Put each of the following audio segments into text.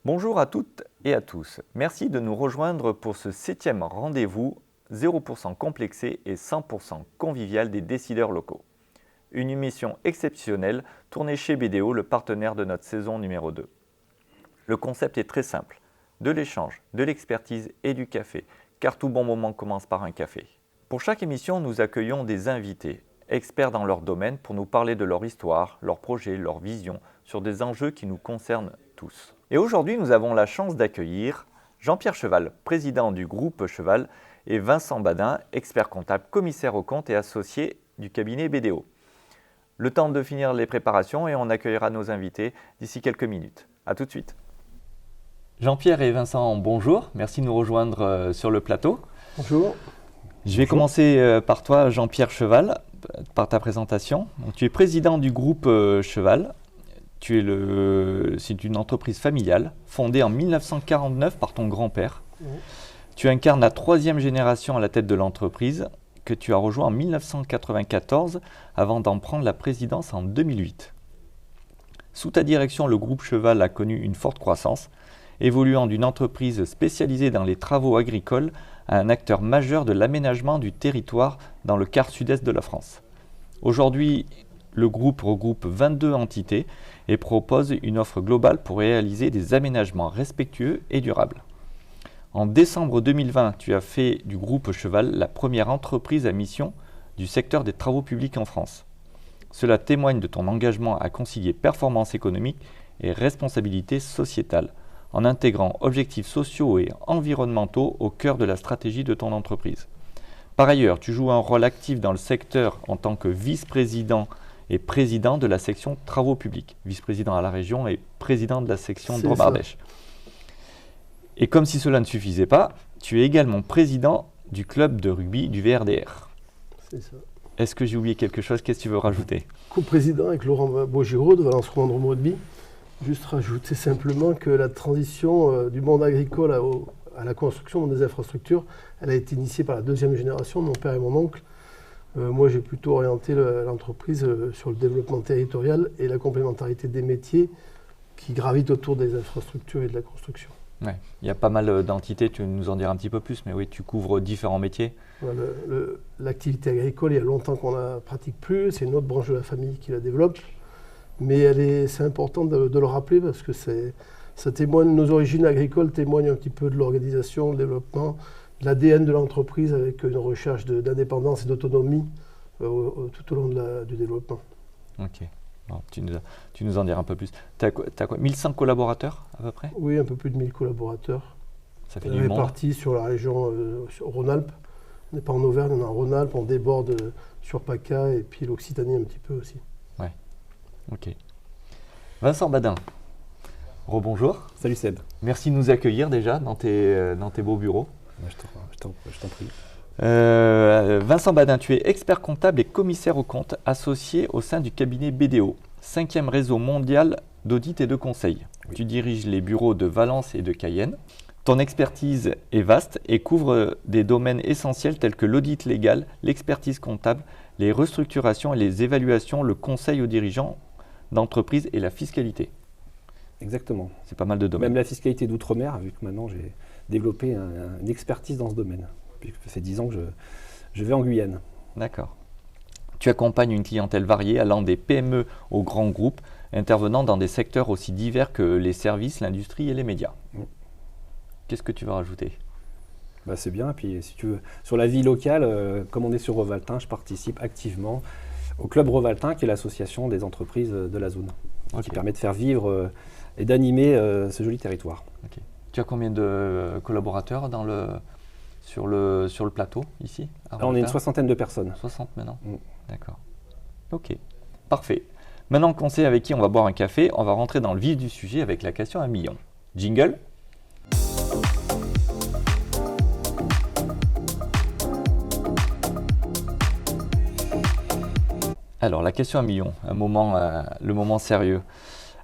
Bonjour à toutes et à tous. Merci de nous rejoindre pour ce 7e rendez-vous 0% complexé et 100% convivial des décideurs locaux. Une émission exceptionnelle tournée chez BDO, le partenaire de notre saison numéro 2. Le concept est très simple, de l'échange, de l'expertise et du café, car tout bon moment commence par un café. Pour chaque émission, nous accueillons des invités, experts dans leur domaine, pour nous parler de leur histoire, leurs projets, leurs visions, sur des enjeux qui nous concernent tous. Et aujourd'hui, nous avons la chance d'accueillir Jean-Pierre Cheval, président du groupe Cheval, et Vincent Badin, expert comptable, commissaire aux comptes et associé du cabinet BDO. Le temps de finir les préparations et on accueillera nos invités d'ici quelques minutes. A tout de suite. Jean-Pierre et Vincent, bonjour. Merci de nous rejoindre sur le plateau. Bonjour. Je vais commencer par toi, Jean-Pierre Cheval, par ta présentation. Donc, tu es président du groupe Cheval. C'est une entreprise familiale fondée en 1949 par ton grand-père. Mmh. Tu incarnes la 3e génération à la tête de l'entreprise que tu as rejoint en 1994 avant d'en prendre la présidence en 2008. Sous ta direction, le groupe Cheval a connu une forte croissance, évoluant d'une entreprise spécialisée dans les travaux agricoles à un acteur majeur de l'aménagement du territoire dans le quart sud-est de la France. Aujourd'hui, le groupe regroupe 22 entités et propose une offre globale pour réaliser des aménagements respectueux et durables. En décembre 2020, tu as fait du groupe Cheval la première entreprise à mission du secteur des travaux publics en France. Cela témoigne de ton engagement à concilier performance économique et responsabilité sociétale, en intégrant objectifs sociaux et environnementaux au cœur de la stratégie de ton entreprise. Par ailleurs, tu joues un rôle actif dans le secteur en tant que vice-président et président de la section travaux publics, vice-président à la région et président de la section de Drôme-Ardèche. Et comme si cela ne suffisait pas, tu es également président du club de rugby du VRDR. C'est ça. Est-ce que j'ai oublié quelque chose? Qu'est-ce que tu veux rajouter? Co-président avec Laurent Beaugiraud de Valence Rouen Rugby. Juste rajouter simplement que la transition du monde agricole à la construction des infrastructures, elle a été initiée par la 2e génération, mon père et mon oncle. Moi, j'ai plutôt orienté l'entreprise sur le développement territorial et la complémentarité des métiers qui gravitent autour des infrastructures et de la construction. Ouais. Il y a pas mal d'entités, tu veux nous en dire un petit peu plus, mais oui, tu couvres différents métiers. Voilà, l'activité agricole, il y a longtemps qu'on ne la pratique plus, c'est une autre branche de la famille qui la développe, mais c'est important de le rappeler parce que ça témoigne, nos origines agricoles témoignent un petit peu de l'organisation, le développement, de l'ADN de l'entreprise avec une recherche d'indépendance et d'autonomie tout au long du développement. Ok. Bon, tu nous en diras un peu plus. Tu as quoi 1100 collaborateurs à peu près? Oui, un peu plus de 1000 collaborateurs. Ça fait du monde. Répartis sur la région Rhône-Alpes. On n'est pas en Auvergne, on est en Rhône-Alpes, on déborde sur PACA et puis l'Occitanie un petit peu aussi. Ouais, ok. Vincent Badin, rebonjour. Salut Seb. Merci de nous accueillir déjà dans tes beaux bureaux. Je t'en prie. Vincent Badin, tu es expert comptable et commissaire aux comptes associé au sein du cabinet BDO, 5e réseau mondial d'audit et de conseil. Oui. Tu diriges les bureaux de Valence et de Cayenne. Ton expertise est vaste et couvre des domaines essentiels tels que l'audit légal, l'expertise comptable, les restructurations et les évaluations, le conseil aux dirigeants d'entreprise et la fiscalité. Exactement. C'est pas mal de domaines. Même la fiscalité d'outre-mer, vu que maintenant j'ai développé une expertise dans ce domaine. Puis ça fait 10 ans que je vais en Guyane. D'accord. Tu accompagnes une clientèle variée allant des PME aux grands groupes, intervenant dans des secteurs aussi divers que les services, l'industrie et les médias. Qu'est-ce que tu veux rajouter? C'est bien. Et puis, si tu veux, sur la vie locale, comme on est sur Revaltin, je participe activement au Club Revaltin, qui est l'association des entreprises de la zone, qui permet de faire vivre et d'animer ce joli territoire. Okay. Tu as combien de collaborateurs sur le plateau ici? Alors, on est une 60aine de personnes. 60 maintenant. D'accord. Ok, parfait. Maintenant qu'on sait avec qui on va boire un café, on va rentrer dans le vif du sujet avec la question à 1 million. Jingle. Alors, la question à 1 million, le moment sérieux.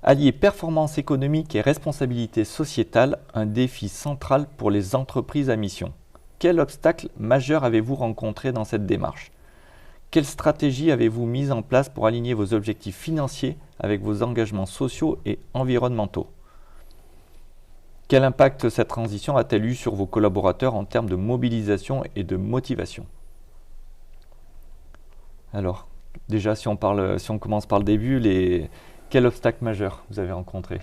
Allier performance économique et responsabilité sociétale, un défi central pour les entreprises à mission. Quel obstacle majeur avez-vous rencontré dans cette démarche? Quelle stratégie avez-vous mise en place pour aligner vos objectifs financiers avec vos engagements sociaux et environnementaux? Quel impact cette transition a-t-elle eu sur vos collaborateurs en termes de mobilisation et de motivation? Alors, déjà, si on commence par le début, quel obstacle majeur vous avez rencontré?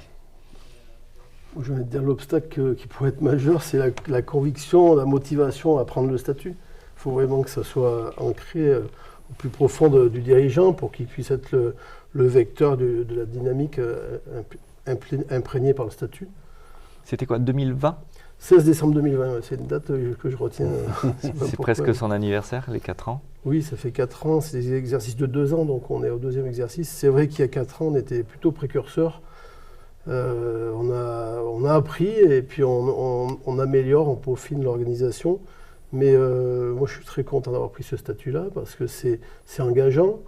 Je vais te dire l'obstacle qui pourrait être majeur, c'est la conviction, la motivation à prendre le statut. Il faut vraiment que ça soit ancré au plus profond du dirigeant pour qu'il puisse être le vecteur de la dynamique imprégnée par le statut. C'était quoi, 2020? 16 décembre 2020, c'est une date que je retiens. C'est presque son anniversaire, les 4 ans. Oui, ça fait 4 ans, c'est des exercices de 2 ans, donc on est au 2e exercice. C'est vrai qu'il y a 4 ans, on était plutôt précurseurs. On a appris et puis on améliore, on peaufine l'organisation. Mais moi, je suis très content d'avoir pris ce statut-là parce que c'est engageant.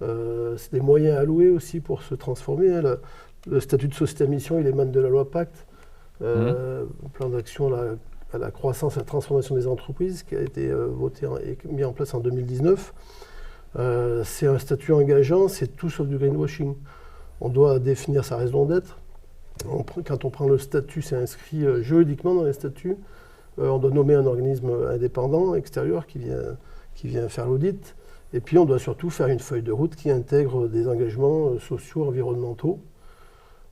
C'est des moyens alloués aussi pour se transformer. Hein. Le statut de société à mission, il émane de la loi Pacte. Plan d'action à la croissance et à la transformation des entreprises qui a été voté et mis en place en 2019. C'est un statut engageant, c'est tout sauf du greenwashing. On doit définir sa raison d'être. Quand on prend le statut, c'est inscrit juridiquement dans les statuts. On doit nommer un organisme indépendant, extérieur, qui vient faire l'audit. Et puis on doit surtout faire une feuille de route qui intègre des engagements sociaux, environnementaux.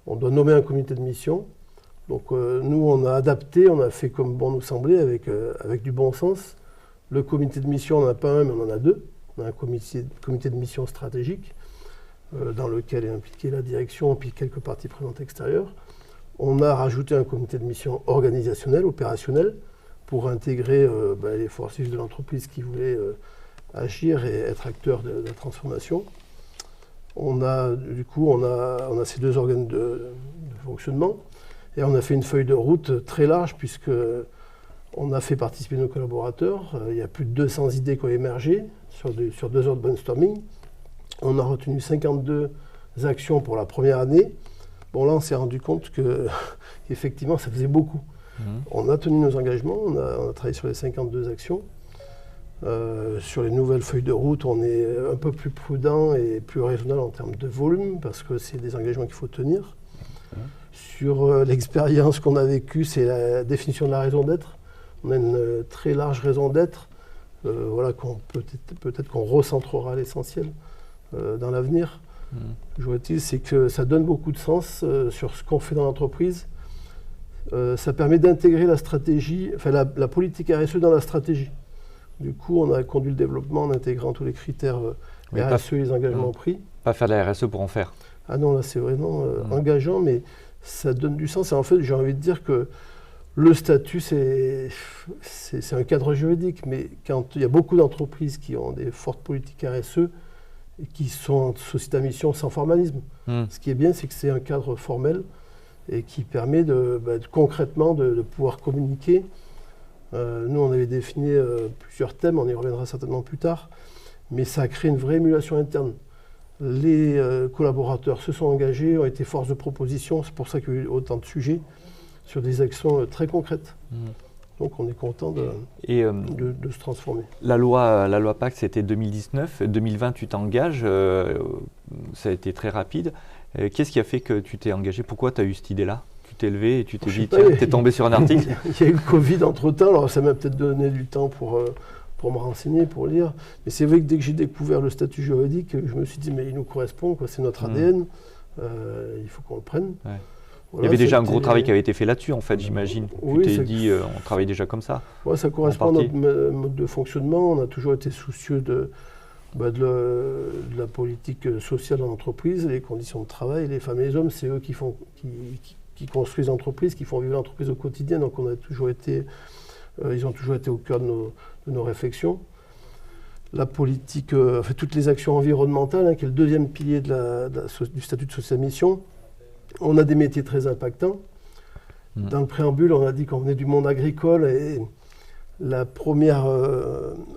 On doit nommer un comité de mission. Donc nous, on a adapté, on a fait comme bon nous semblait, avec du bon sens. Le comité de mission, on n'en a pas un, mais on en a 2. On a un comité de mission stratégique, dans lequel est impliquée la direction et puis quelques parties prenantes extérieures. On a rajouté un comité de mission organisationnel, opérationnel, pour intégrer les forces vives de l'entreprise qui voulaient agir et être acteurs de la transformation. On a ces 2 organes de fonctionnement. Et on a fait une feuille de route très large puisque on a fait participer nos collaborateurs. Il y a plus de 200 idées qui ont émergé sur 2 heures de brainstorming. On a retenu 52 actions pour la première année. Bon, là, on s'est rendu compte qu'effectivement, ça faisait beaucoup. On a tenu nos engagements, on a travaillé sur les 52 actions. Sur les nouvelles feuilles de route, on est un peu plus prudent et plus raisonnable en termes de volume parce que c'est des engagements qu'il faut tenir. Sur l'expérience qu'on a vécue, c'est la définition de la raison d'être. On a une très large raison d'être, peut-être qu'on recentrera l'essentiel dans l'avenir. Toujours est-il, c'est que ça donne beaucoup de sens sur ce qu'on fait dans l'entreprise. Ça permet d'intégrer la stratégie, la politique RSE dans la stratégie. Du coup, on a conduit le développement en intégrant tous les critères RSE et les engagements pris. Pas faire de la RSE pour en faire. Ah non, là c'est vraiment engageant, mais ça donne du sens. Et en fait, j'ai envie de dire que le statut, c'est un cadre juridique, mais quand il y a beaucoup d'entreprises qui ont des fortes politiques RSE et qui sont en société à mission sans formalisme, ce qui est bien, c'est que c'est un cadre formel et qui permet concrètement de pouvoir communiquer. Nous, on avait défini plusieurs thèmes, on y reviendra certainement plus tard, mais ça a créé une vraie émulation interne. Les collaborateurs se sont engagés, ont été force de proposition, c'est pour ça qu'il y a eu autant de sujets sur des actions très concrètes. Donc on est content de se transformer. La loi Pacte, c'était 2019, 2020 tu t'engages, ça a été très rapide. Qu'est-ce qui a fait que tu t'es engagé? Pourquoi tu as eu cette idée-là? Tu t'es levé et tu t'es dit, tiens, tu es tombé sur un article? Il y a eu le Covid entre-temps, alors ça m'a peut-être donné du temps pour me renseigner, pour lire. Mais c'est vrai que dès que j'ai découvert le statut juridique, je me suis dit, mais il nous correspond, c'est notre ADN, il faut qu'on le prenne. Ouais. Voilà, il y avait déjà un gros travail qui avait été fait là-dessus, en fait, j'imagine. Oui, tu t'es dit, on travaille déjà comme ça. Ouais, ça correspond à notre mode de fonctionnement. On a toujours été soucieux de la politique sociale dans l'entreprise, les conditions de travail. Les femmes et les hommes, c'est eux qui construisent l'entreprise, qui font vivre l'entreprise au quotidien. Donc ils ont toujours été au cœur de nos réflexions. La politique, toutes les actions environnementales, qui est le 2e pilier du statut de société à mission. On a des métiers très impactants. Dans le préambule, on a dit qu'on venait du monde agricole et la première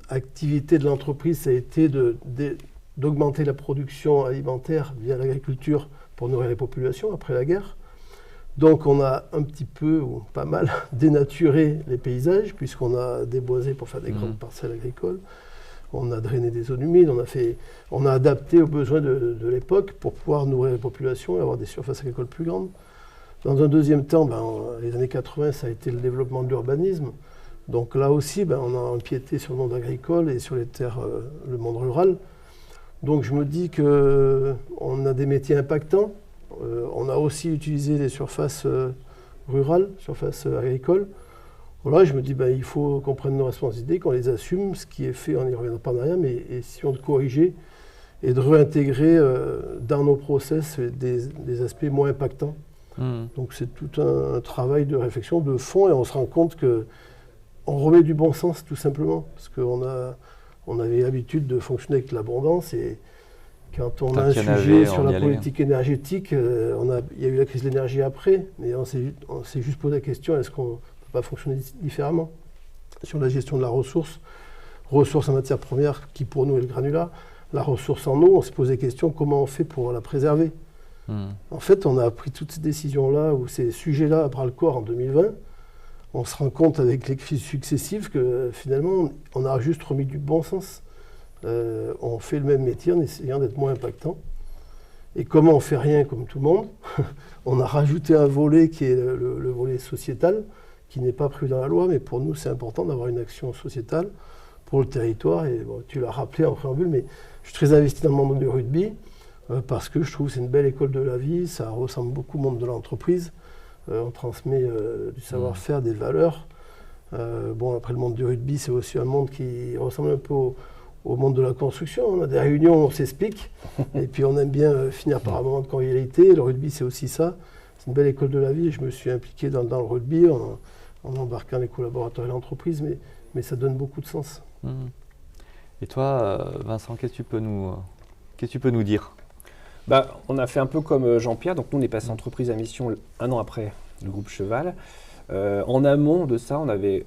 activité de l'entreprise, ça a été d'augmenter la production alimentaire via l'agriculture pour nourrir les populations après la guerre. Donc on a un petit peu, ou pas mal, dénaturé les paysages puisqu'on a déboisé pour faire des grandes parcelles agricoles. On a drainé des zones humides, on a adapté aux besoins de l'époque pour pouvoir nourrir les populations et avoir des surfaces agricoles plus grandes. Dans un deuxième temps, les années 80, ça a été le développement de l'urbanisme. Donc là aussi, on a empiété sur le monde agricole et sur les terres, le monde rural. Donc je me dis qu'on a des métiers impactants. On a aussi utilisé les surfaces rurales, surfaces agricoles. Voilà, je me dis, il faut qu'on prenne nos responsabilités, qu'on les assume. Ce qui est fait, on n'y reviendra pas derrière, mais essayons de corriger et de réintégrer dans nos process des aspects moins impactants. Donc c'est tout un travail de réflexion, de fond, et on se rend compte qu'on remet du bon sens tout simplement, parce qu'on avait l'habitude de fonctionner avec l'abondance, et quand on a un sujet sur la politique énergétique, il y a eu la crise de l'énergie après, mais on s'est juste posé la question, est-ce qu'on ne peut pas fonctionner différemment sur la gestion de la ressource en matière première, qui pour nous est le granulat, la ressource en eau, on s'est posé la question, comment on fait pour la préserver? En fait, on a pris toutes ces décisions-là, ou ces sujets-là à bras-le-corps en 2020. On se rend compte avec les crises successives que finalement, on a juste remis du bon sens. On fait le même métier en essayant d'être moins impactant. Et comment on ne fait rien comme tout le monde, on a rajouté un volet qui est le volet sociétal, qui n'est pas prévu dans la loi, mais pour nous, c'est important d'avoir une action sociétale pour le territoire. Et tu l'as rappelé en préambule, mais je suis très investi dans le monde du rugby, parce que je trouve que c'est une belle école de la vie, ça ressemble beaucoup au monde de l'entreprise. On transmet du savoir-faire, des valeurs. Après le monde du rugby, c'est aussi un monde qui ressemble un peu au monde de la construction. On a des réunions, on s'explique, et puis on aime bien finir par un moment de convivialité. Le rugby, c'est aussi ça. C'est une belle école de la vie. Je me suis impliqué dans le rugby en embarquant les collaborateurs et l'entreprise, mais ça donne beaucoup de sens. Et toi, Vincent, qu'est-ce que tu peux nous dire? On a fait un peu comme Jean-Pierre, donc nous on est passé entreprise à mission un an après le groupe Cheval. En amont de ça, on avait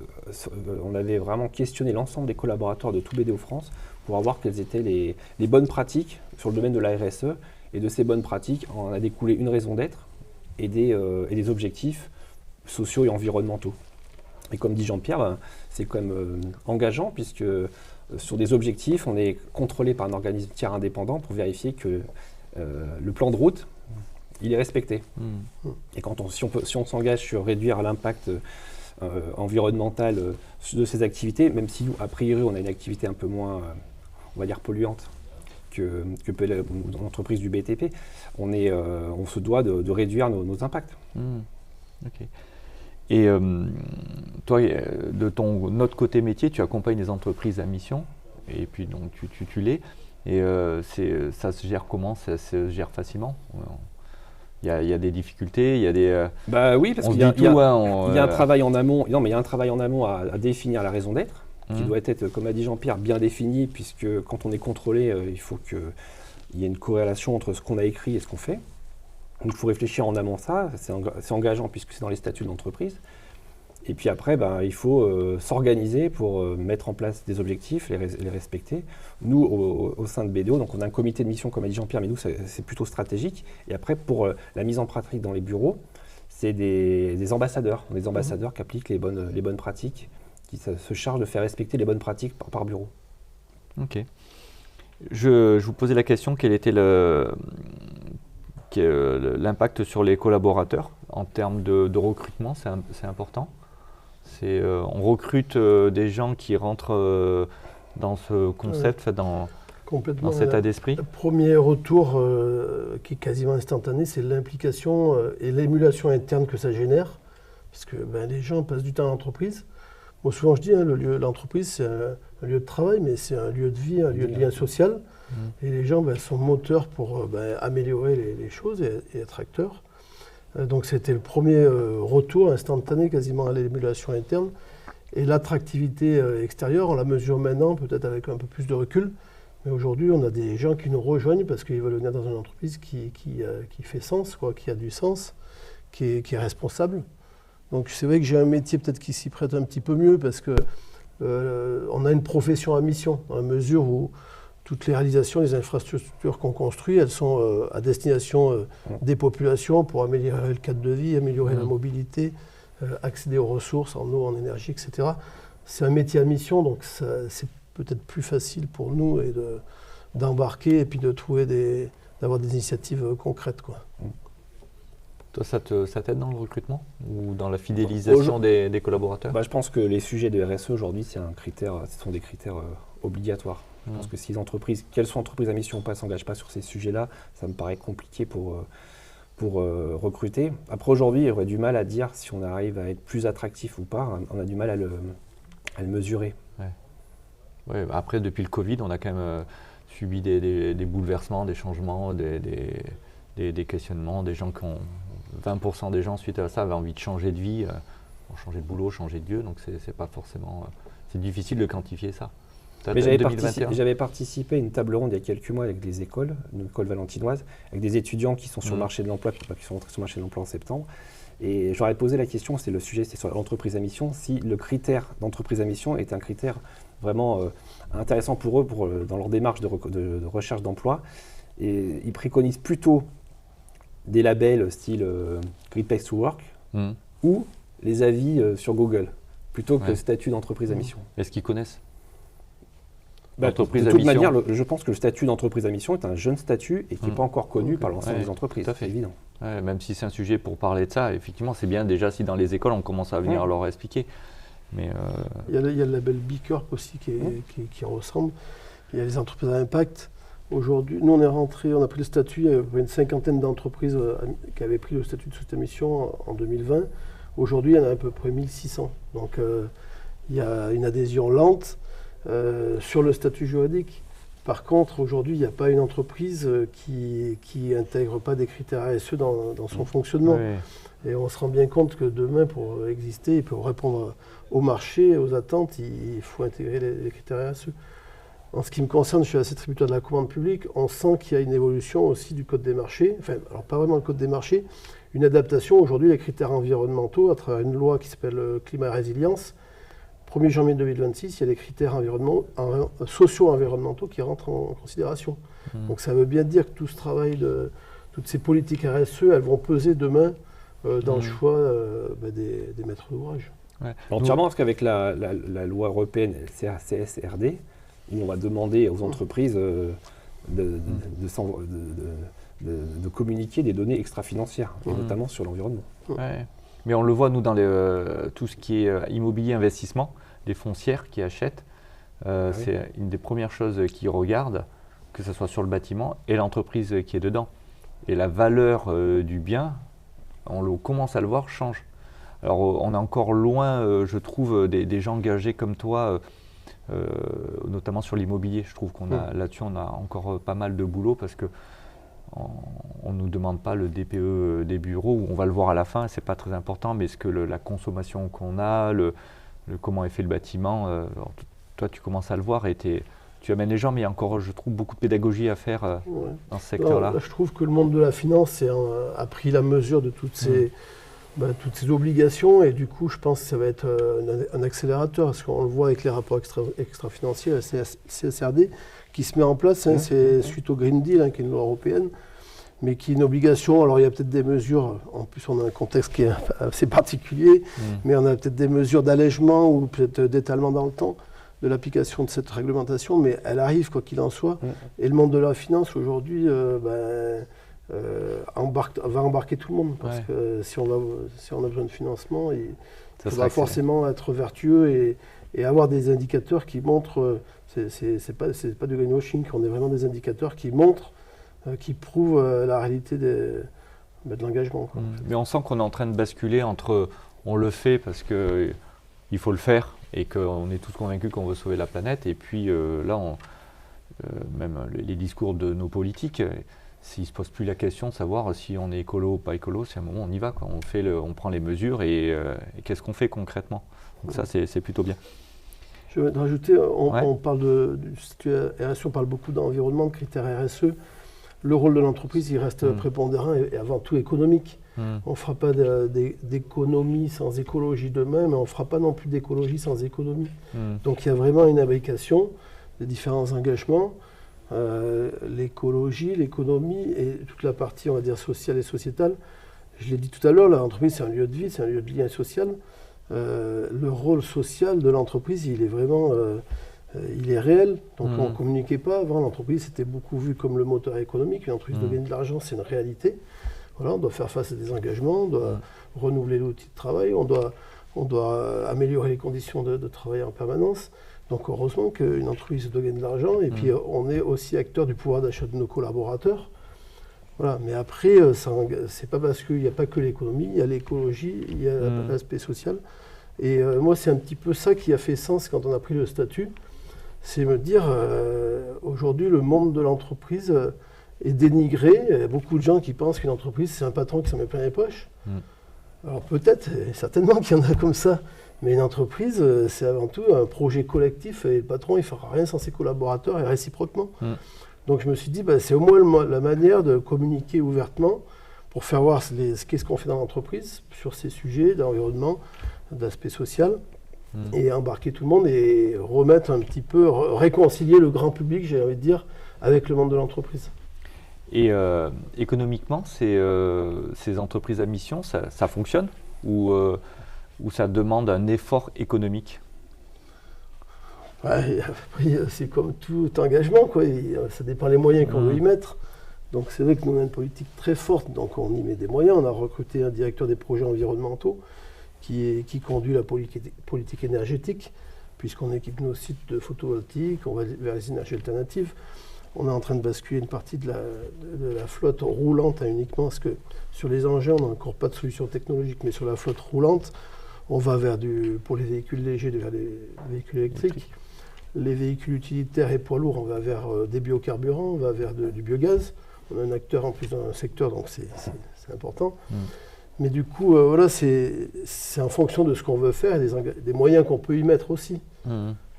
vraiment questionné l'ensemble des collaborateurs de tout BDO France pour voir quelles étaient les bonnes pratiques sur le domaine de la RSE. Et de ces bonnes pratiques, on a découlé une raison d'être et des objectifs sociaux et environnementaux. Et comme dit Jean-Pierre, c'est quand même engageant, puisque sur des objectifs, on est contrôlé par un organisme tiers indépendant pour vérifier que le plan de route, il est respecté. Et si on s'engage sur réduire l'impact environnemental de ces activités, même si nous, a priori, on a une activité un peu moins, on va dire, polluante que peut l'entreprise du BTP, on se doit de réduire nos impacts. Ok. Et toi, de ton autre côté métier, tu accompagnes des entreprises à mission, et puis donc tu l'es. Et ça se gère comment? Ça se gère facilement? Il y a des difficultés, il y a des... oui, parce qu'il y a un travail en amont. Non, mais il y a un travail en amont à définir la raison d'être, qui doit être, comme a dit Jean-Pierre, bien définie, puisque quand on est contrôlé, il faut qu'il y ait une corrélation entre ce qu'on a écrit et ce qu'on fait. Donc il faut réfléchir en amont ça, c'est engageant puisque c'est dans les statuts de l'entreprise. Et puis après, il faut s'organiser pour mettre en place des objectifs, les respecter. Nous, au sein de BDO, donc on a un comité de mission, comme a dit Jean-Pierre, mais nous, c'est plutôt stratégique. Et après, pour la mise en pratique dans les bureaux, c'est des ambassadeurs. Des ambassadeurs qui appliquent les bonnes pratiques, qui se chargent de faire respecter les bonnes pratiques par bureau. Ok. Je vous posais la question, quel était l'impact sur les collaborateurs en termes de recrutement? C'est important. On recrute des gens qui rentrent dans ce concept, dans cet état d'esprit. Le premier retour qui est quasiment instantané, c'est l'implication et l'émulation interne que ça génère, parce que les gens passent du temps à l'entreprise. Moi, souvent je dis, l'entreprise c'est un lieu de travail, mais c'est un lieu de vie, un lieu de lien social. Et les gens sont moteurs pour améliorer les choses et être acteurs. Donc c'était le premier retour instantané quasiment à l'émulation interne. Et l'attractivité extérieure, on la mesure maintenant, peut-être avec un peu plus de recul. Mais aujourd'hui, on a des gens qui nous rejoignent parce qu'ils veulent venir dans une entreprise qui fait sens, qui a du sens, qui est responsable. Donc c'est vrai que j'ai un métier peut-être qui s'y prête un petit peu mieux parce que on a une profession à mission, dans la mesure où toutes les réalisations, les infrastructures qu'on construit, elles sont à destination des populations pour améliorer le cadre de vie, améliorer la mobilité, accéder aux ressources en eau, en énergie, etc. C'est un métier à mission, donc c'est peut-être plus facile pour nous d'embarquer et puis d'avoir des initiatives concrètes, quoi. Toi, ça t'aide dans le recrutement ou dans la fidélisation des collaborateurs? Je pense que les sujets de RSE aujourd'hui, ce sont des critères obligatoires. Je pense que si les entreprises, qu'elles soient entreprises à mission ou pas, ne s'engagent pas sur ces sujets-là, ça me paraît compliqué pour recruter. Après, aujourd'hui, il y aurait du mal à dire si on arrive à être plus attractif ou pas. On a du mal à le mesurer. Ouais, après, depuis le Covid, on a quand même subi des bouleversements, des changements, des questionnements, des gens qui ont 20% des gens suite à ça avaient envie de changer de vie, changer de boulot, changer de lieu, donc c'est pas forcément, c'est difficile de quantifier ça. Mais j'avais participé à une table ronde il y a quelques mois avec des écoles, une école valentinoise, avec des étudiants qui sont sur le marché de l'emploi, qui sont entrés sur le marché de l'emploi en septembre. Et j'aurais posé la question, le sujet c'était sur l'entreprise à mission, si le critère d'entreprise à mission est un critère vraiment intéressant pour eux dans leur démarche de recherche d'emploi. Et ils préconisent plutôt des labels style Great Place to Work ou les avis sur Google, plutôt que le statut d'entreprise à mission. Est-ce qu'ils connaissent de toute manière, je pense que le statut d'entreprise à mission est un jeune statut et qui n'est pas encore connu par l'ensemble des entreprises. C'est évident. Ouais, même si c'est un sujet pour parler de ça, effectivement, c'est bien déjà si dans les écoles on commence à venir leur expliquer. Mais il y a le label B Corp aussi qui en ressemble. Il y a les entreprises à impact. Aujourd'hui, nous on a pris le statut, il y avait une cinquantaine d'entreprises qui avaient pris le statut de société à mission en 2020. Aujourd'hui, il y en a à peu près 1600. Donc il y a une adhésion lente sur le statut juridique. Par contre, aujourd'hui, il n'y a pas une entreprise qui n'intègre pas des critères RSE dans son fonctionnement. Oui. Et on se rend bien compte que demain, pour exister et pour répondre au marché, aux attentes, il faut intégrer les critères RSE. En ce qui me concerne, je suis assez tributaire de la commande publique. On sent qu'il y a une évolution aussi du code des marchés. Enfin, alors pas vraiment le code des marchés, une adaptation aujourd'hui des critères environnementaux à travers une loi qui s'appelle Climat et Résilience. 1er janvier 2026, il y a des critères socio-environnementaux qui rentrent en considération. Donc ça veut bien dire que tout ce travail, toutes ces politiques RSE, elles vont peser demain dans le choix des maîtres d'ouvrage. Ouais. Entièrement, parce qu'avec la loi européenne CSRD, où on va demander aux entreprises de communiquer des données extra-financières, notamment sur l'environnement. Ouais. Mais on le voit, nous, dans tout ce qui est immobilier investissement, les foncières qui achètent, c'est une des premières choses qu'ils regardent, que ce soit sur le bâtiment et l'entreprise qui est dedans. Et la valeur du bien, on commence à le voir, change. Alors, on est encore loin, je trouve, des gens engagés comme toi, notamment sur l'immobilier. Je trouve là-dessus, on a encore pas mal de boulot parce que on ne nous demande pas le DPE des bureaux, où on va le voir à la fin, c'est pas très important, mais est-ce que la consommation qu'on a, comment est fait le bâtiment, toi tu commences à le voir et tu amènes les gens, mais il y a encore, je trouve, beaucoup de pédagogie à faire dans ce secteur-là. Je trouve que le monde de la finance a pris la mesure de toutes ces obligations, et du coup je pense que ça va être un accélérateur, parce qu'on le voit avec les rapports extra-financiers, la CSRD, qui se met en place, c'est suite au Green Deal, qui est une loi européenne, mais qui est une obligation. Alors il y a peut-être des mesures, en plus on a un contexte qui est assez particulier, mais on a peut-être des mesures d'allègement ou peut-être d'étalement dans le temps de l'application de cette réglementation, mais elle arrive quoi qu'il en soit. Et le monde de la finance aujourd'hui va embarquer tout le monde, parce que si on a besoin de financement, il faudra forcément être vertueux et avoir des indicateurs qui montrent, c'est pas du greenwashing, on est vraiment des indicateurs qui montrent, qui prouvent la réalité de l'engagement. Mais on sent qu'on est en train de basculer entre on le fait parce qu'il faut le faire et qu'on est tous convaincus qu'on veut sauver la planète, et puis là, même les discours de nos politiques, s'ils ne se posent plus la question de savoir si on est écolo ou pas écolo, c'est un moment on y va, quoi. On prend les mesures et qu'est-ce qu'on fait concrètement. Donc ça, c'est plutôt bien. Je vais rajouter, on parle du statut RSE, on parle beaucoup d'environnement, de critères RSE. Le rôle de l'entreprise, il reste prépondérant et avant tout économique. On ne fera pas d'économie sans écologie demain, mais on ne fera pas non plus d'écologie sans économie. Donc il y a vraiment une imbrication des différents engagements. L'écologie, l'économie et toute la partie, on va dire, sociale et sociétale. Je l'ai dit tout à l'heure, l'entreprise, c'est un lieu de vie, c'est un lieu de lien social. Le rôle social de l'entreprise, il est vraiment il est réel. Donc on ne communiquait pas. Avant, l'entreprise était beaucoup vue comme le moteur économique. Une entreprise de gagner de l'argent, c'est une réalité. Voilà, on doit faire face à des engagements, on doit renouveler l'outil de travail, on doit améliorer les conditions de travail en permanence. Donc heureusement qu'une entreprise doit gagner de l'argent et puis on est aussi acteur du pouvoir d'achat de nos collaborateurs. Voilà, mais après, c'est pas parce qu'il n'y a pas que l'économie, il y a l'écologie, il y a l'aspect social. Et moi, c'est un petit peu ça qui a fait sens quand on a pris le statut. C'est me dire, aujourd'hui, le monde de l'entreprise est dénigré. Il y a beaucoup de gens qui pensent qu'une entreprise, c'est un patron qui s'en met plein les poches. Alors peut-être, certainement qu'il y en a comme ça. Mais une entreprise, c'est avant tout un projet collectif et le patron, il ne fera rien sans ses collaborateurs et réciproquement. Donc je me suis dit, c'est au moins la manière de communiquer ouvertement pour faire voir qu'est-ce qu'on fait dans l'entreprise sur ces sujets d'environnement, d'aspect social, et embarquer tout le monde et remettre un petit peu, réconcilier le grand public, j'ai envie de dire, avec le monde de l'entreprise. Et économiquement, ces entreprises à mission, ça fonctionne ou ça demande un effort économique? Ouais, après, c'est comme tout engagement, quoi. Ça dépend des moyens qu'on veut y mettre. Donc c'est vrai que nous on a une politique très forte, donc on y met des moyens. On a recruté un directeur des projets environnementaux qui conduit la politique énergétique, puisqu'on équipe nos sites de photovoltaïque, on va vers les énergies alternatives. On est en train de basculer une partie de la flotte roulante uniquement, parce que sur les engins, on n'a encore pas de solution technologique, mais sur la flotte roulante, on va pour les véhicules légers, vers les véhicules électriques. Les véhicules utilitaires et poids lourds, on va vers des biocarburants, on va vers du biogaz. On a un acteur en plus dans un secteur, donc c'est important. Mais du coup, voilà, c'est en fonction de ce qu'on veut faire et des moyens qu'on peut y mettre aussi.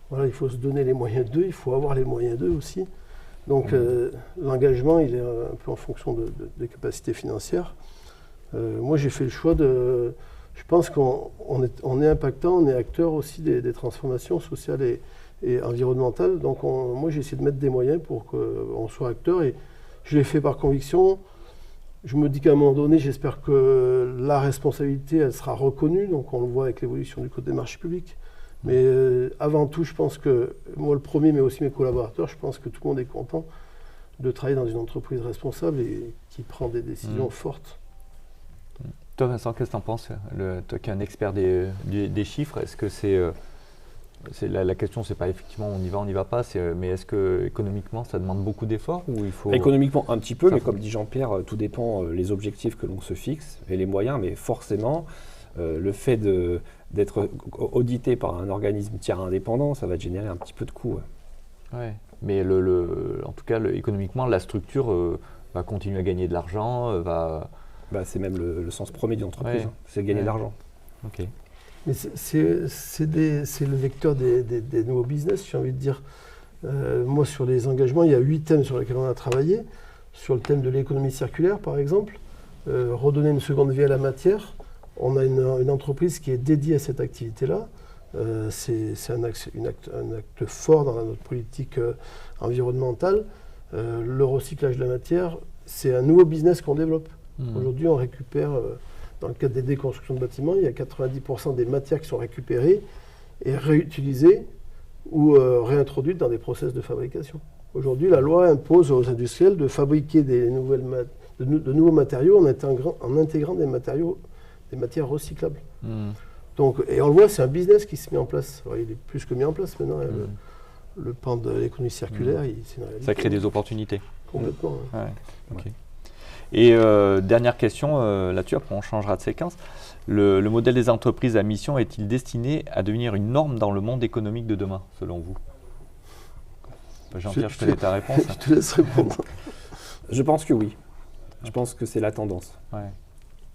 Voilà, il faut se donner les moyens d'eux, il faut avoir les moyens d'eux aussi. Donc l'engagement, il est un peu en fonction des capacités financières. Moi, j'ai fait le choix de... Je pense qu'on est impactant, on est acteur aussi des transformations sociales et environnementales. Donc moi, j'ai essayé de mettre des moyens pour qu'on soit acteur. Et je l'ai fait par conviction. Je me dis qu'à un moment donné, j'espère que la responsabilité, elle sera reconnue. Donc on le voit avec l'évolution du Code des marchés publics. Mais avant tout, je pense que, moi le premier, mais aussi mes collaborateurs, je pense que tout le monde est content de travailler dans une entreprise responsable et qui prend des décisions fortes. Toi, Vincent, qu'est-ce que tu en penses? Toi qui es un expert des chiffres, est-ce que la question, c'est pas effectivement on n'y va pas, mais est-ce que économiquement, ça demande beaucoup d'efforts ou il faut... Économiquement, un petit peu, mais comme dit Jean-Pierre, tout dépend les objectifs que l'on se fixe et les moyens, mais forcément, le fait d'être audité par un organisme tiers indépendant, ça va générer un petit peu de coûts. Ouais. Mais en tout cas, économiquement, la structure va continuer à gagner de l'argent, c'est même le sens premier d'une entreprise, c'est gagner de l'argent. Ok. Mais c'est le vecteur des nouveaux business, j'ai envie de dire. Moi, sur les engagements, il y a 8 thèmes sur lesquels on a travaillé. Sur le thème de l'économie circulaire, par exemple, redonner une seconde vie à la matière. On a une entreprise qui est dédiée à cette activité-là. C'est un acte fort dans notre politique environnementale. Le recyclage de la matière, c'est un nouveau business qu'on développe. Aujourd'hui, on récupère, dans le cadre des déconstructions de bâtiments, il y a 90% des matières qui sont récupérées et réutilisées ou réintroduites dans des process de fabrication. Aujourd'hui, la loi impose aux industriels de fabriquer de nouveaux matériaux en intégrant des matières recyclables. Donc, et on le voit, c'est un business qui se met en place. Alors, il est plus que mis en place maintenant. Le pan de l'économie circulaire, c'est une réalité. Ça crée des opportunités. Complètement. Okay. Et dernière question là-dessus, après on changera de séquence. Le modèle des entreprises à mission est-il destiné à devenir une norme dans le monde économique de demain, selon vous? Jean-Pierre, je connais ta réponse. Je te laisse répondre. Je pense que oui. Je pense que c'est la tendance.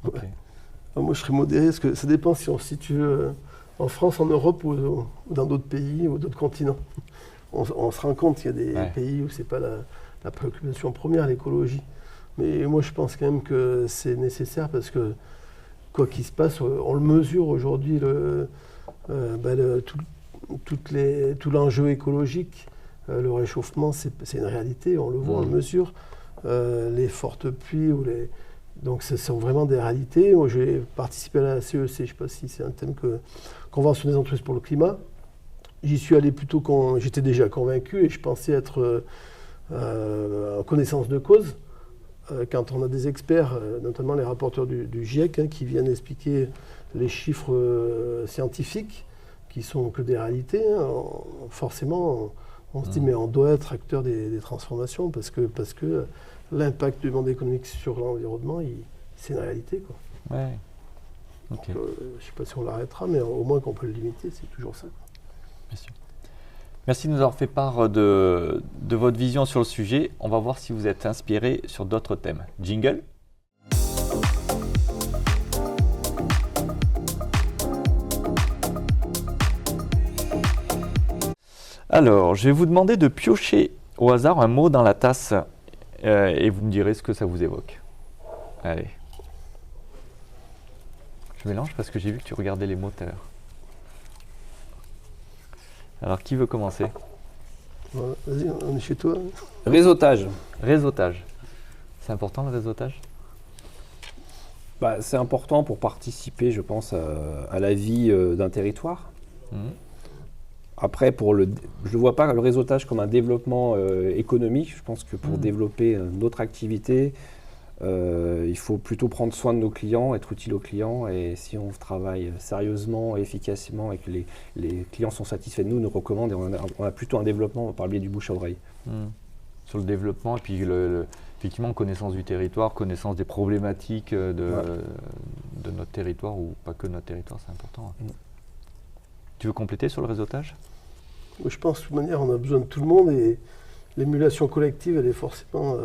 Okay. Moi, je serais modéré, parce que ça dépend si on se situe en France, en Europe ou dans d'autres pays ou d'autres continents. On se rend compte qu'il y a des pays où ce n'est pas la préoccupation première, l'écologie. Mais moi, je pense quand même que c'est nécessaire parce que, quoi qu'il se passe, on le mesure aujourd'hui, tout l'enjeu écologique, le réchauffement, c'est une réalité, on le voit, on le mesure. Les fortes pluies, donc ce sont vraiment des réalités. Moi, j'ai participé à la CEC, je ne sais pas si c'est un thème Convention des entreprises pour le climat. J'y suis allé plutôt quand j'étais déjà convaincu et je pensais être en connaissance de cause. quand on a des experts, notamment les rapporteurs du GIEC, hein, qui viennent expliquer les chiffres scientifiques, qui sont que des réalités, hein, forcément, on se dit, mais on doit être acteur des transformations, parce que l'impact du monde économique sur l'environnement, c'est une réalité, quoi. Ouais. Ok. Je ne sais pas si on l'arrêtera, mais au moins qu'on peut le limiter, c'est toujours ça. Bien sûr. Merci de nous avoir fait part de votre vision sur le sujet. On va voir si vous êtes inspiré sur d'autres thèmes. Jingle. Alors, je vais vous demander de piocher au hasard un mot dans la tasse et vous me direz ce que ça vous évoque. Allez. Je mélange parce que j'ai vu que tu regardais les mots tout à l'heure. Alors, qui veut commencer? Voilà, vas-y, on est chez toi. Réseautage. Réseautage. C'est important le réseautage? C'est important pour participer, je pense, à la vie d'un territoire. Après, je ne vois pas le réseautage comme un développement économique. Je pense que pour développer notre activité, il faut plutôt prendre soin de nos clients, être utile aux clients. Et si on travaille sérieusement et efficacement et que les clients sont satisfaits de nous, nous recommandent, et on a plutôt un développement par le biais du bouche à oreille. Sur le développement et puis effectivement connaissance du territoire, connaissance des problématiques de notre territoire, ou pas que notre territoire, c'est important. Tu veux compléter sur le réseautage? Je pense de toute manière, on a besoin de tout le monde et l'émulation collective, elle est forcément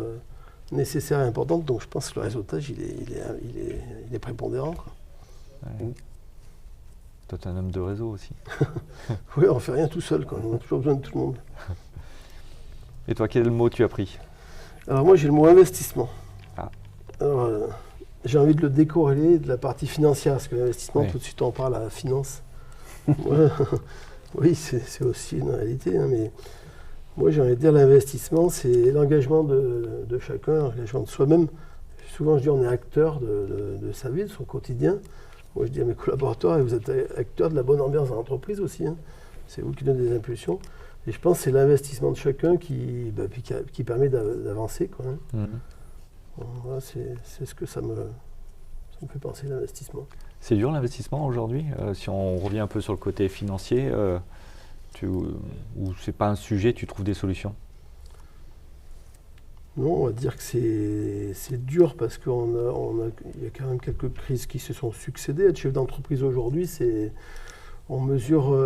nécessaire et importante. Donc je pense que le réseautage, il est prépondérant, quoi. Ouais. Toi, tu es un homme de réseau aussi. Oui, on ne fait rien tout seul, quoi. On a toujours besoin de tout le monde. Et toi, quel mot tu as pris? Alors moi, j'ai le mot investissement. Ah. Alors, j'ai envie de le décorréler de la partie financière, parce que l'investissement, tout de suite, on parle à la finance. Oui, c'est aussi une réalité, hein, mais moi j'ai envie de dire l'investissement, c'est l'engagement de chacun, l'engagement de soi-même. Souvent je dis on est acteur de sa vie, de son quotidien. Moi je dis à mes collaborateurs, et vous êtes acteur de la bonne ambiance dans l'entreprise aussi, hein. C'est vous qui donnez des impulsions. Et je pense que c'est l'investissement de chacun qui permet d'avancer, quoi, hein. Voilà, c'est ce que ça me fait penser, l'investissement. C'est dur l'investissement aujourd'hui, si on revient un peu sur le côté financier, ou c'est pas un sujet, tu trouves des solutions? Non, on va dire que c'est dur parce qu'il y a quand même quelques crises qui se sont succédées. Être chef d'entreprise aujourd'hui, on mesure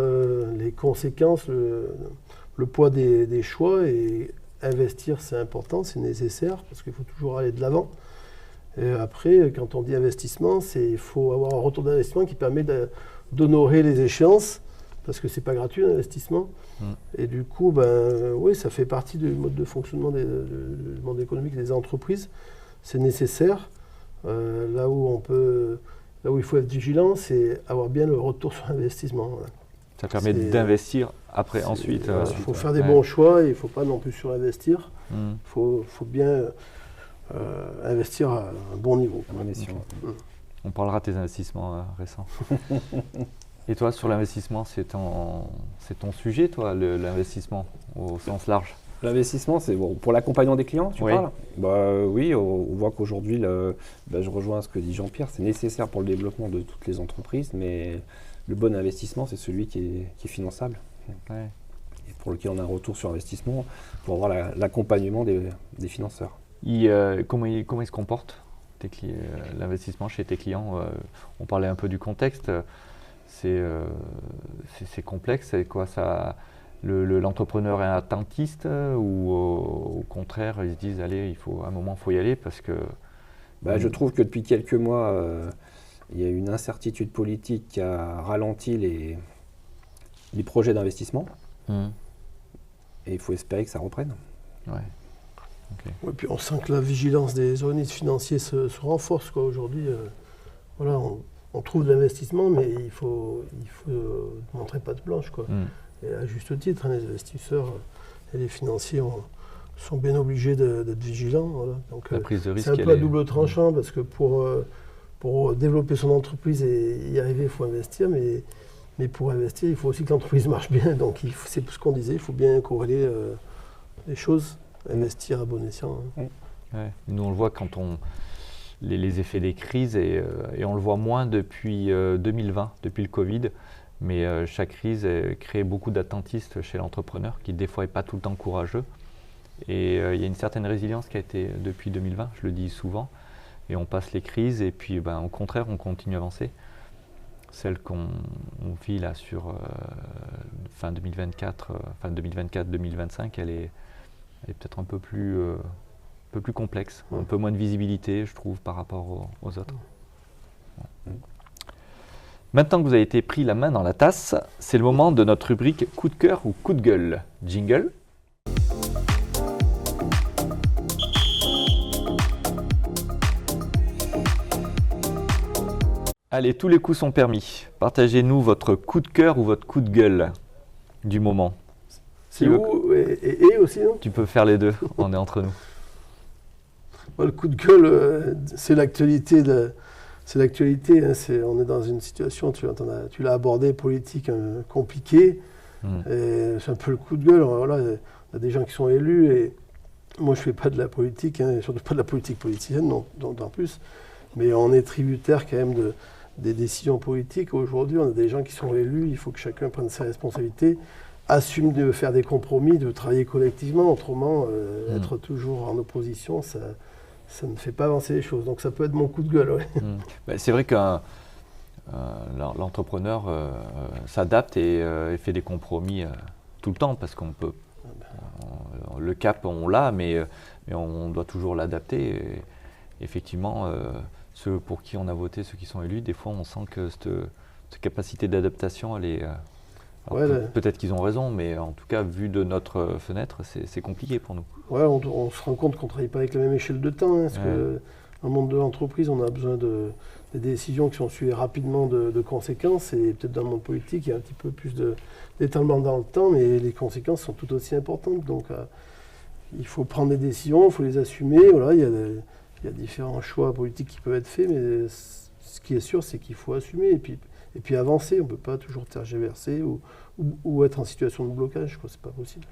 les conséquences, le poids des choix, et investir c'est important, c'est nécessaire parce qu'il faut toujours aller de l'avant. Et après, quand on dit investissement, il faut avoir un retour d'investissement qui permet d'honorer les échéances, parce que c'est pas gratuit l'investissement. Et du coup, oui, ça fait partie du mode de fonctionnement du monde économique des entreprises. C'est nécessaire. Là où il faut être vigilant, c'est avoir bien le retour sur investissement. Voilà. Ça permet d'investir ensuite. Il faut faire des bons choix et il ne faut pas non plus surinvestir. Il faut bien investir à un bon niveau. On parlera de tes investissements récents. Et toi, sur l'investissement, c'est ton sujet, toi, l'investissement au sens large? L'investissement, c'est bon, pour l'accompagnement des clients, tu parles? Oui, on voit qu'aujourd'hui, je rejoins ce que dit Jean-Pierre, c'est nécessaire pour le développement de toutes les entreprises, mais le bon investissement, c'est celui qui est finançable. Ouais. Et pour lequel on a un retour sur investissement, pour avoir l'accompagnement des financeurs. Comment il se comporte l'investissement chez tes clients? On parlait un peu du contexte. C'est complexe. C'est quoi ça? L'entrepreneur est attentiste ou au contraire ils se disent allez, à un moment il faut y aller parce que... Je trouve que depuis quelques mois il y a une incertitude politique qui a ralenti les projets d'investissement et il faut espérer que ça reprenne. Ouais. Okay. Ouais, puis on sent que la vigilance des organismes financiers se renforce, quoi. Aujourd'hui, voilà, on trouve de l'investissement, mais il faut montrer patte blanche, quoi. Et à juste titre, les investisseurs et les financiers sont bien obligés d'être vigilants. Voilà. Donc, la prise de risque, c'est un peu à double tranchant, parce que pour développer son entreprise et y arriver, il faut investir, mais pour investir, il faut aussi que l'entreprise marche bien. Donc c'est ce qu'on disait, il faut bien corréler les choses, investir à bon escient. Ouais. Nous, on le voit quand les effets des crises, et on le voit moins depuis 2020, depuis le Covid. Mais chaque crise crée beaucoup d'attentistes chez l'entrepreneur qui, des fois, n'est pas tout le temps courageux. Et il y a une certaine résilience qui a été depuis 2020, je le dis souvent. Et on passe les crises et puis au contraire, on continue à avancer. Celle qu'on vit là sur fin 2024-2025, elle est peut-être un peu plus complexe, un peu moins de visibilité, je trouve, par rapport aux autres. Maintenant que vous avez été pris la main dans la tasse, c'est le moment de notre rubrique coup de cœur ou coup de gueule. Jingle. Allez, tous les coups sont permis. Partagez-nous votre coup de cœur ou votre coup de gueule du moment. C'est où et aussi, non? Tu peux faire les deux, on est entre nous. Le coup de gueule, c'est l'actualité. C'est l'actualité. On est dans une situation, tu l'as abordé, politique compliquée. C'est un peu le coup de gueule. Voilà, il y a des gens qui sont élus et moi je ne fais pas de la politique, surtout pas de la politique politicienne, en plus. Mais on est tributaire quand même des décisions politiques. Aujourd'hui, on a des gens qui sont élus, il faut que chacun prenne ses responsabilités, assume de faire des compromis, de travailler collectivement. Autrement, être toujours en opposition, ça ne fait pas avancer les choses. Donc ça peut être mon coup de gueule. Ouais. C'est vrai que l'entrepreneur s'adapte et fait des compromis tout le temps, parce qu'on peut. Le cap, on l'a, mais on doit toujours l'adapter. Et effectivement, ceux pour qui on a voté, ceux qui sont élus, des fois on sent que cette capacité d'adaptation, elle est. Peut-être qu'ils ont raison, mais en tout cas, vu de notre fenêtre, c'est compliqué pour nous. Ouais, on se rend compte qu'on ne travaille pas avec la même échelle de temps. Parce que dans le monde de l'entreprise, on a besoin des décisions qui sont suivies rapidement de conséquences. Et peut-être dans le monde politique, il y a un petit peu plus d'étalement dans le temps, mais les conséquences sont tout aussi importantes. Donc, il faut prendre des décisions, il faut les assumer. Voilà, il y a différents choix politiques qui peuvent être faits, mais ce qui est sûr, c'est qu'il faut assumer et puis avancer. On ne peut pas toujours tergiverser ou être en situation de blocage. C'est pas possible.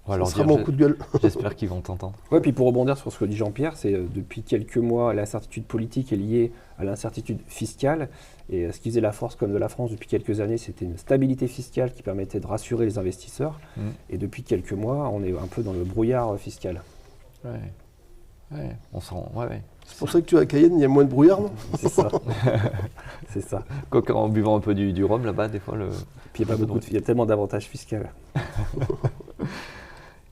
Ça sera mon coup de gueule. J'espère qu'ils vont t'entendre. Ouais, puis pour rebondir sur ce que dit Jean-Pierre, c'est depuis quelques mois, l'incertitude politique est liée à l'incertitude fiscale. Et ce qui faisait la force comme de la France depuis quelques années, c'était une stabilité fiscale qui permettait de rassurer les investisseurs. Et depuis quelques mois, on est un peu dans le brouillard fiscal. On sent. C'est pour ça que tu es à Cayenne, il y a moins de brouillard, non? C'est ça. C'est ça. En buvant un peu du rhum là-bas, des fois. Puis il y a tellement d'avantages fiscaux.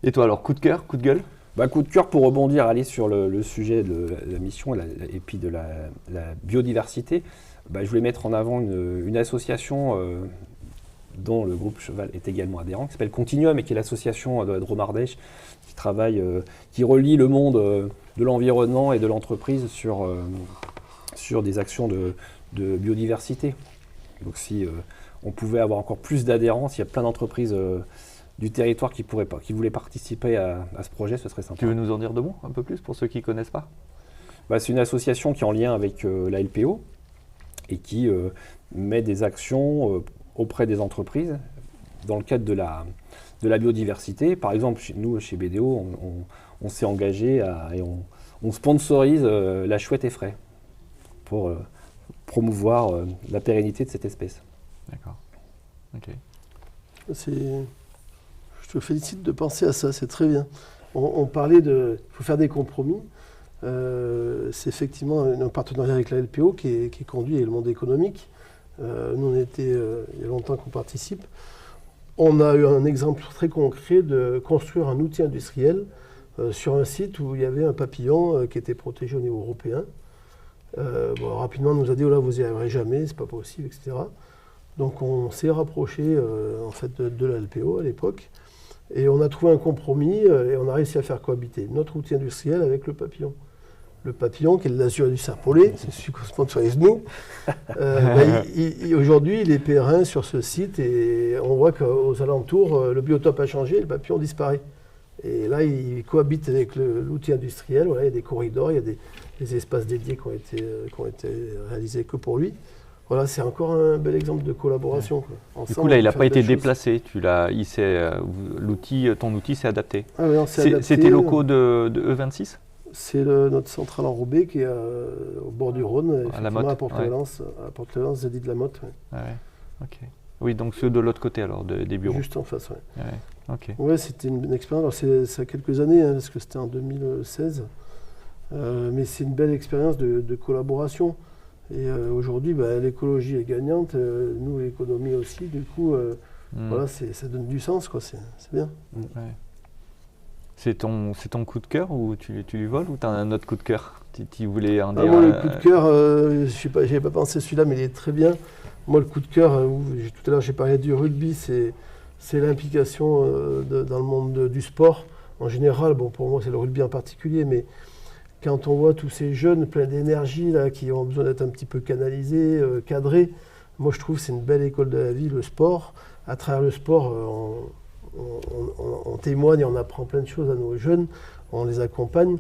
Et toi alors, coup de cœur, coup de gueule? Coup de cœur pour rebondir, aller sur le sujet de la mission et puis de la biodiversité. Je voulais mettre en avant une association dont le groupe Cheval est également adhérent, qui s'appelle Continuum et qui est l'association de Dromardèche qui travaille, qui relie le monde de l'environnement et de l'entreprise sur des actions de biodiversité. Donc si on pouvait avoir encore plus d'adhérents, il y a plein d'entreprises du territoire qui voulaient participer à ce projet, ce serait sympa. Tu veux nous en dire deux mots, un peu plus, pour ceux qui ne connaissent pas? C'est une association qui est en lien avec la LPO et qui met des actions auprès des entreprises dans le cadre de la biodiversité. Par exemple, nous, chez BDO, on s'est engagé et on sponsorise la chouette effraie pour promouvoir la pérennité de cette espèce. D'accord. Ok. Je te félicite de penser à ça, c'est très bien. On parlait il faut faire des compromis. C'est effectivement un partenariat avec la LPO qui est conduit avec le monde économique. Nous, on était, il y a longtemps qu'on participe. On a eu un exemple très concret de construire un outil industriel sur un site où il y avait un papillon qui était protégé au niveau européen. Rapidement, on nous a dit, oh là, vous n'y arriverez jamais, c'est pas possible, etc. Donc, on s'est rapproché en fait, de la LPO à l'époque. Et on a trouvé un compromis et on a réussi à faire cohabiter notre outil industriel avec le papillon. Le papillon, qui est l'azur du serpolet, c'est celui qu'on sponsorise nous. Aujourd'hui, il est périn sur ce site et on voit qu'aux alentours, le biotope a changé et le papillon disparaît. Et là, il cohabite avec l'outil industriel. Voilà, il y a des corridors, il y a des espaces dédiés qui ont été réalisés que pour lui. Voilà, c'est encore un bel exemple de collaboration. Ensemble, du coup, là, il n'a pas été déplacé. Ton outil s'est adapté. Ah oui, c'était locaux de E26 ? C'est notre centrale enrobée qui est au bord du Rhône, à la Motte, à Port-Clémence, Zeddy de la Motte. Ouais. Ok. Oui, donc ceux de l'autre côté alors, des bureaux. Juste en face, Ok. Ouais, c'était une expérience. Alors ça a quelques années, parce que c'était en 2016. Mais c'est une belle expérience de collaboration. Et aujourd'hui, l'écologie est gagnante, nous, l'économie aussi. Du coup, voilà, ça donne du sens, quoi. C'est bien. Ouais. C'est ton coup de cœur ou tu lui voles ou tu as un autre coup de cœur? Tu voulais en dire? Moi, le coup de cœur, je n'avais pas pensé celui-là, mais il est très bien. Moi, le coup de cœur, tout à l'heure j'ai parlé du rugby, c'est l'implication dans le monde du sport. En général, bon, pour moi c'est le rugby en particulier, mais quand on voit tous ces jeunes pleins d'énergie là, qui ont besoin d'être un petit peu canalisés, cadrés, moi je trouve que c'est une belle école de la vie, le sport. À travers le sport, on témoigne et on apprend plein de choses à nos jeunes, on les accompagne.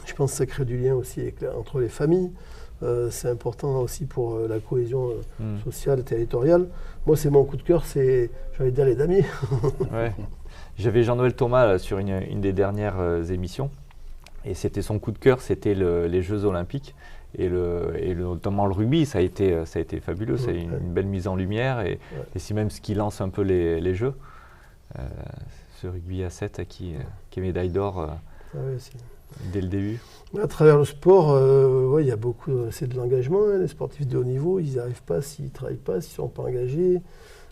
Je pense que ça crée du lien aussi entre les familles. C'est important aussi pour la cohésion sociale et territoriale. Moi, c'est mon coup de cœur, c'est, j'ai envie de dire, les damiers. Ouais. J'avais Jean-Noël Thomas là, sur une des dernières émissions, et c'était son coup de cœur, c'était les Jeux Olympiques, et notamment le rugby, ça a été fabuleux, c'est une belle mise en lumière, et c'est même ce qui lance un peu les Jeux. Ce rugby à 7 qui est médaille d'or dès le début. À travers le sport, il y a beaucoup, c'est de l'engagement. Les sportifs de haut niveau, ils n'y arrivent pas s'ils ne travaillent pas, s'ils ne sont pas engagés.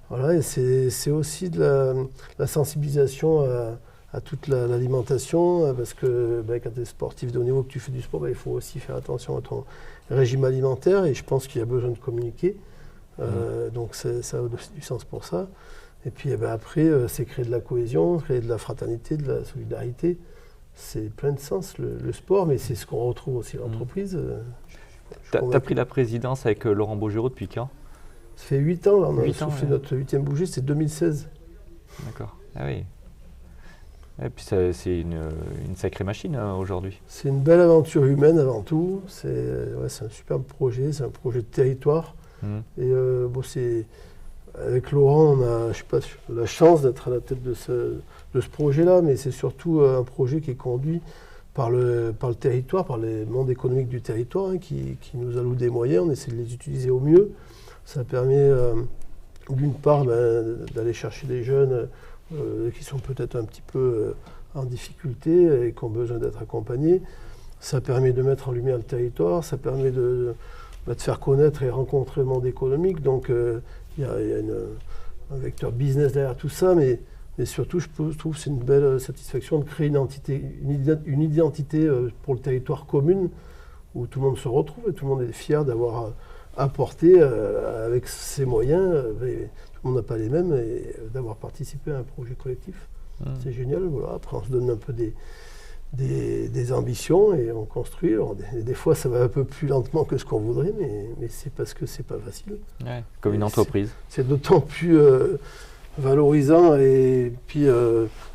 Voilà, et c'est aussi de la sensibilisation à toute l'alimentation, parce que quand tu es sportif de haut niveau, que tu fais du sport, il faut aussi faire attention à ton régime alimentaire, et je pense qu'il y a besoin de communiquer. Donc ça a aussi du sens pour ça. Et puis après, c'est créer de la cohésion, créer de la fraternité, de la solidarité. C'est plein de sens le sport, mais c'est ce qu'on retrouve aussi à l'entreprise. Tu as pris la présidence avec Laurent Beaugéraud depuis quand? Ça fait 8 ans, là, on a soufflé notre 8e bougie, c'est 2016. D'accord, ah oui. Et puis c'est une sacrée machine aujourd'hui. C'est une belle aventure humaine avant tout, c'est un superbe projet, c'est un projet de territoire. Et avec Laurent, on a la chance d'être à la tête de ce projet-là, mais c'est surtout un projet qui est conduit par le territoire, par les mondes économiques du territoire, qui nous allouent des moyens, on essaie de les utiliser au mieux. Ça permet d'une part d'aller chercher des jeunes qui sont peut-être un petit peu en difficulté et qui ont besoin d'être accompagnés. Ça permet de mettre en lumière le territoire, ça permet de faire connaître et rencontrer le monde économique. Donc il y a un vecteur business derrière tout ça, mais surtout je trouve que c'est une belle satisfaction de créer une identité pour le territoire commune, où tout le monde se retrouve et tout le monde est fier d'avoir apporté avec ses moyens, tout le monde n'a pas les mêmes, et d'avoir participé à un projet collectif. C'est génial. Voilà. Après on se donne un peu des ambitions et on construit. Alors, des fois ça va un peu plus lentement que ce qu'on voudrait, mais c'est parce que c'est pas facile. Ouais, comme une entreprise. C'est d'autant plus valorisant et puis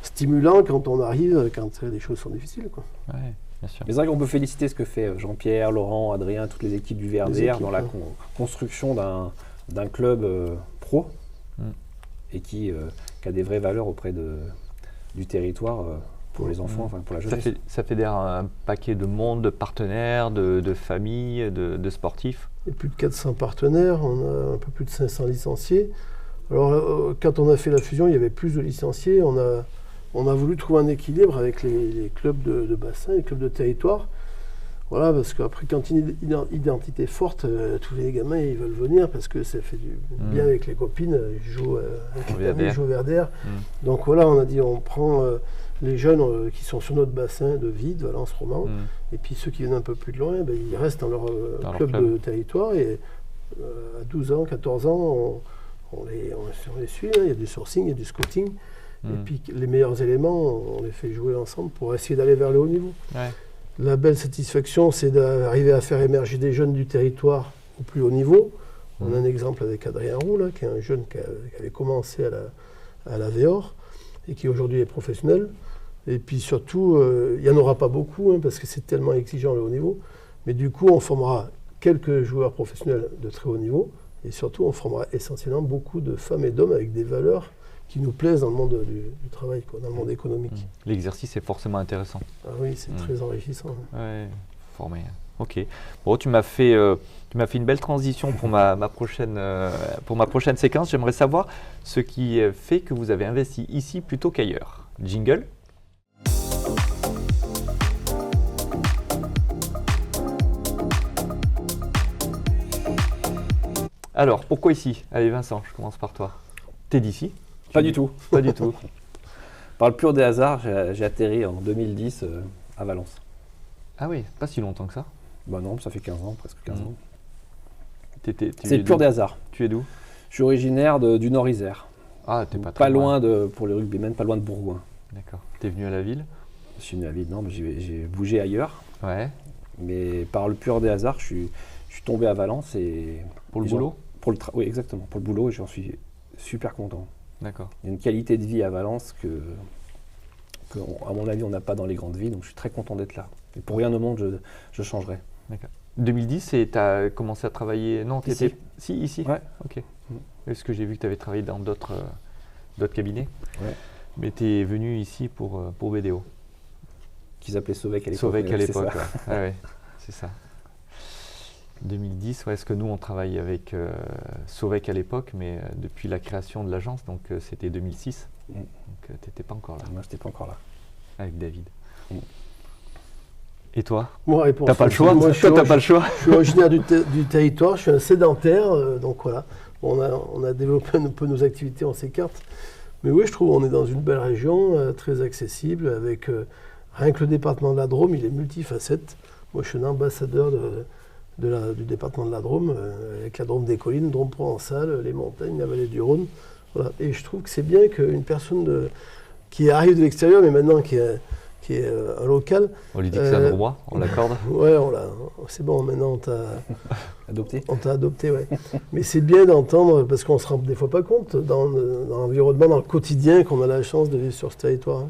stimulant quand on arrive, quand les choses sont difficiles, quoi. Ouais, bien sûr. Mais c'est vrai qu'on peut féliciter ce que fait Jean-Pierre, Laurent, Adrien, toutes les équipes du VRDR dans la construction d'un club pro et qui a des vraies valeurs auprès du territoire pour les enfants, enfin pour la jeunesse. Ça fédère un paquet de monde, de partenaires, de familles, de sportifs. Il y a plus de 400 partenaires, on a un peu plus de 500 licenciés. Alors quand on a fait la fusion, il y avait plus de licenciés. On a voulu trouver un équilibre avec les clubs de bassin, les clubs de territoire. Voilà, parce qu'après, quand il y a une identité forte, tous les gamins ils veulent venir parce que ça fait du bien avec les copines. Ils jouent au VRDR. Donc voilà, on a dit on prend les jeunes qui sont sur notre bassin de Vide, Valence, Romans, et puis ceux qui viennent un peu plus de loin, ils restent dans leur club de territoire. Et à 12 ans, 14 ans, on les suit, il y a du sourcing, il y a du scouting. Et puis les meilleurs éléments, on les fait jouer ensemble pour essayer d'aller vers le haut niveau. Ouais. La belle satisfaction, c'est d'arriver à faire émerger des jeunes du territoire au plus haut niveau. On a un exemple avec Adrien Roux, là, qui est un jeune qui avait commencé à la VEOR et qui aujourd'hui est professionnel. Et puis surtout, il n'y en aura pas beaucoup, parce que c'est tellement exigeant le haut niveau. Mais du coup, on formera quelques joueurs professionnels de très haut niveau. Et surtout, on formera essentiellement beaucoup de femmes et d'hommes avec des valeurs qui nous plaisent dans le monde du travail, quoi, dans le monde économique. L'exercice est forcément intéressant. Ah oui, c'est très enrichissant. Ouais, formé. Ok. Bon, tu m'as fait une belle transition pour ma prochaine séquence. J'aimerais savoir ce qui fait que vous avez investi ici plutôt qu'ailleurs. Jingle. Alors, pourquoi ici? Allez Vincent, je commence par toi. T'es d'ici? Pas du tout. Pas du tout. Par le pur des hasards, j'ai atterri en 2010 à Valence. Ah oui, pas si longtemps que ça. Bah non, ça fait 15 ans, presque 15 ans. C'est le pur des hasards. Tu es d'où? Je suis originaire du Nord-Isère. Ah, t'es pas très loin pour les rugbymen, pas loin de Bourgoin. D'accord. T'es venu à la ville? Je suis venu à la ville, non, mais j'ai bougé ailleurs. Ouais. Mais par le pur des hasards, je suis tombé à Valence et... Pour le boulot? Oui, exactement, pour le boulot, et j'en suis super content. D'accord. Il y a une qualité de vie à Valence que à mon avis, on n'a pas dans les grandes villes, donc je suis très content d'être là. Et pour rien au monde, je changerai. D'accord. 2010, et tu as commencé à travailler... Non, tu étais... Ici. Ici? Ouais. Ok. Est-ce que j'ai vu que tu avais travaillé dans d'autres cabinets? Ouais. Mais tu es venu ici pour BDO. Qu'ils appelaient Sovec à l'époque. Sovec à l'époque, ouais. Ah ouais, c'est ça. 2010, ouais, est-ce que nous on travaille avec Sovec à l'époque, mais depuis la création de l'agence, donc c'était 2006. Donc tu n'étais pas encore là. Moi, je n'étais pas encore là. Avec David. Et toi? Moi, t'as pas le choix? Toi, t'as pas le choix? Je suis originaire du territoire, je suis un sédentaire, donc voilà. On a développé un peu nos activités, on s'écarte. Mais oui, je trouve qu'on est dans une belle région, très accessible, avec rien que le département de la Drôme, il est multifacette. Moi, je suis un ambassadeur du département de la Drôme, avec la Drôme des collines, Drôme provençale, les montagnes, la vallée du Rhône. Voilà. Et je trouve que c'est bien qu'une personne qui arrive de l'extérieur, mais maintenant qui est un local. On lui dit que c'est un droit, on l'accorde. Ouais, c'est bon, maintenant on t'a adopté. On t'a adopté, ouais. Mais c'est bien d'entendre, parce qu'on ne se rend des fois pas compte, dans l'environnement, dans le quotidien, qu'on a la chance de vivre sur ce territoire.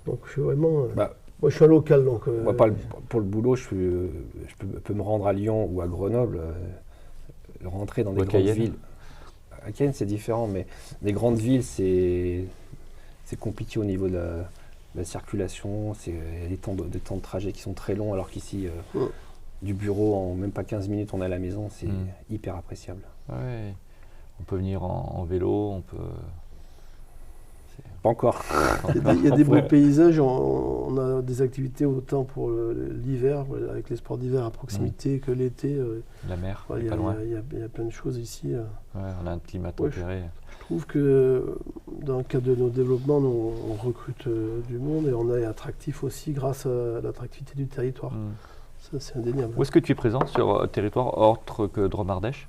Donc je suis vraiment... moi je suis un local, donc... moi, pour le boulot, je peux me rendre à Lyon ou à Grenoble, rentrer dans des grandes villes. À Cayenne, c'est différent, mais les grandes villes, c'est compliqué au niveau de la circulation, c'est des temps de trajet qui sont très longs, alors qu'ici, du bureau, en même pas 15 minutes, on est à la maison, c'est hyper appréciable. Ouais. On peut venir en vélo, on peut... Pas encore. Il y a des beaux paysages, on a des activités autant pour l'hiver, avec les sports d'hiver à proximité, que l'été. La mer, pas loin. Il y a plein de choses ici. Ouais, on a un climat tempéré. Je trouve que dans le cadre de nos développements, on recrute du monde et on est attractif aussi grâce à l'attractivité du territoire. Ça, c'est indéniable. Où est-ce que tu es présent sur un territoire autre que Drôme-Ardèche?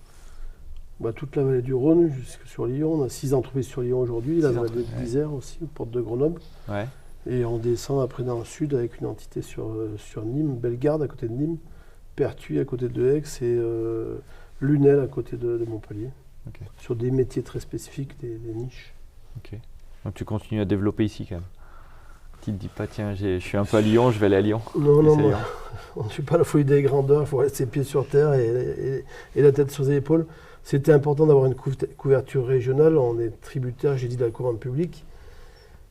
Toute la vallée du Rhône jusque sur Lyon. On a 6 entreprises sur Lyon aujourd'hui. La vallée d'Isère aussi, aux portes de Grenoble. Ouais. Et on descend après dans le sud avec une entité sur Nîmes, Bellegarde à côté de Nîmes, Pertuis à côté de Aix et Lunel à côté de Montpellier. Okay. Sur des métiers très spécifiques, des niches. Ok. Donc tu continues à développer ici quand même. Tu ne te dis pas, tiens, je suis un peu à Lyon, je vais aller à Lyon. Non, on ne suit pas la folie des grandeurs, il faut rester pieds sur terre et la tête sur les épaules. C'était important d'avoir une couverture régionale. On est tributaire, j'ai dit, de la commande publique.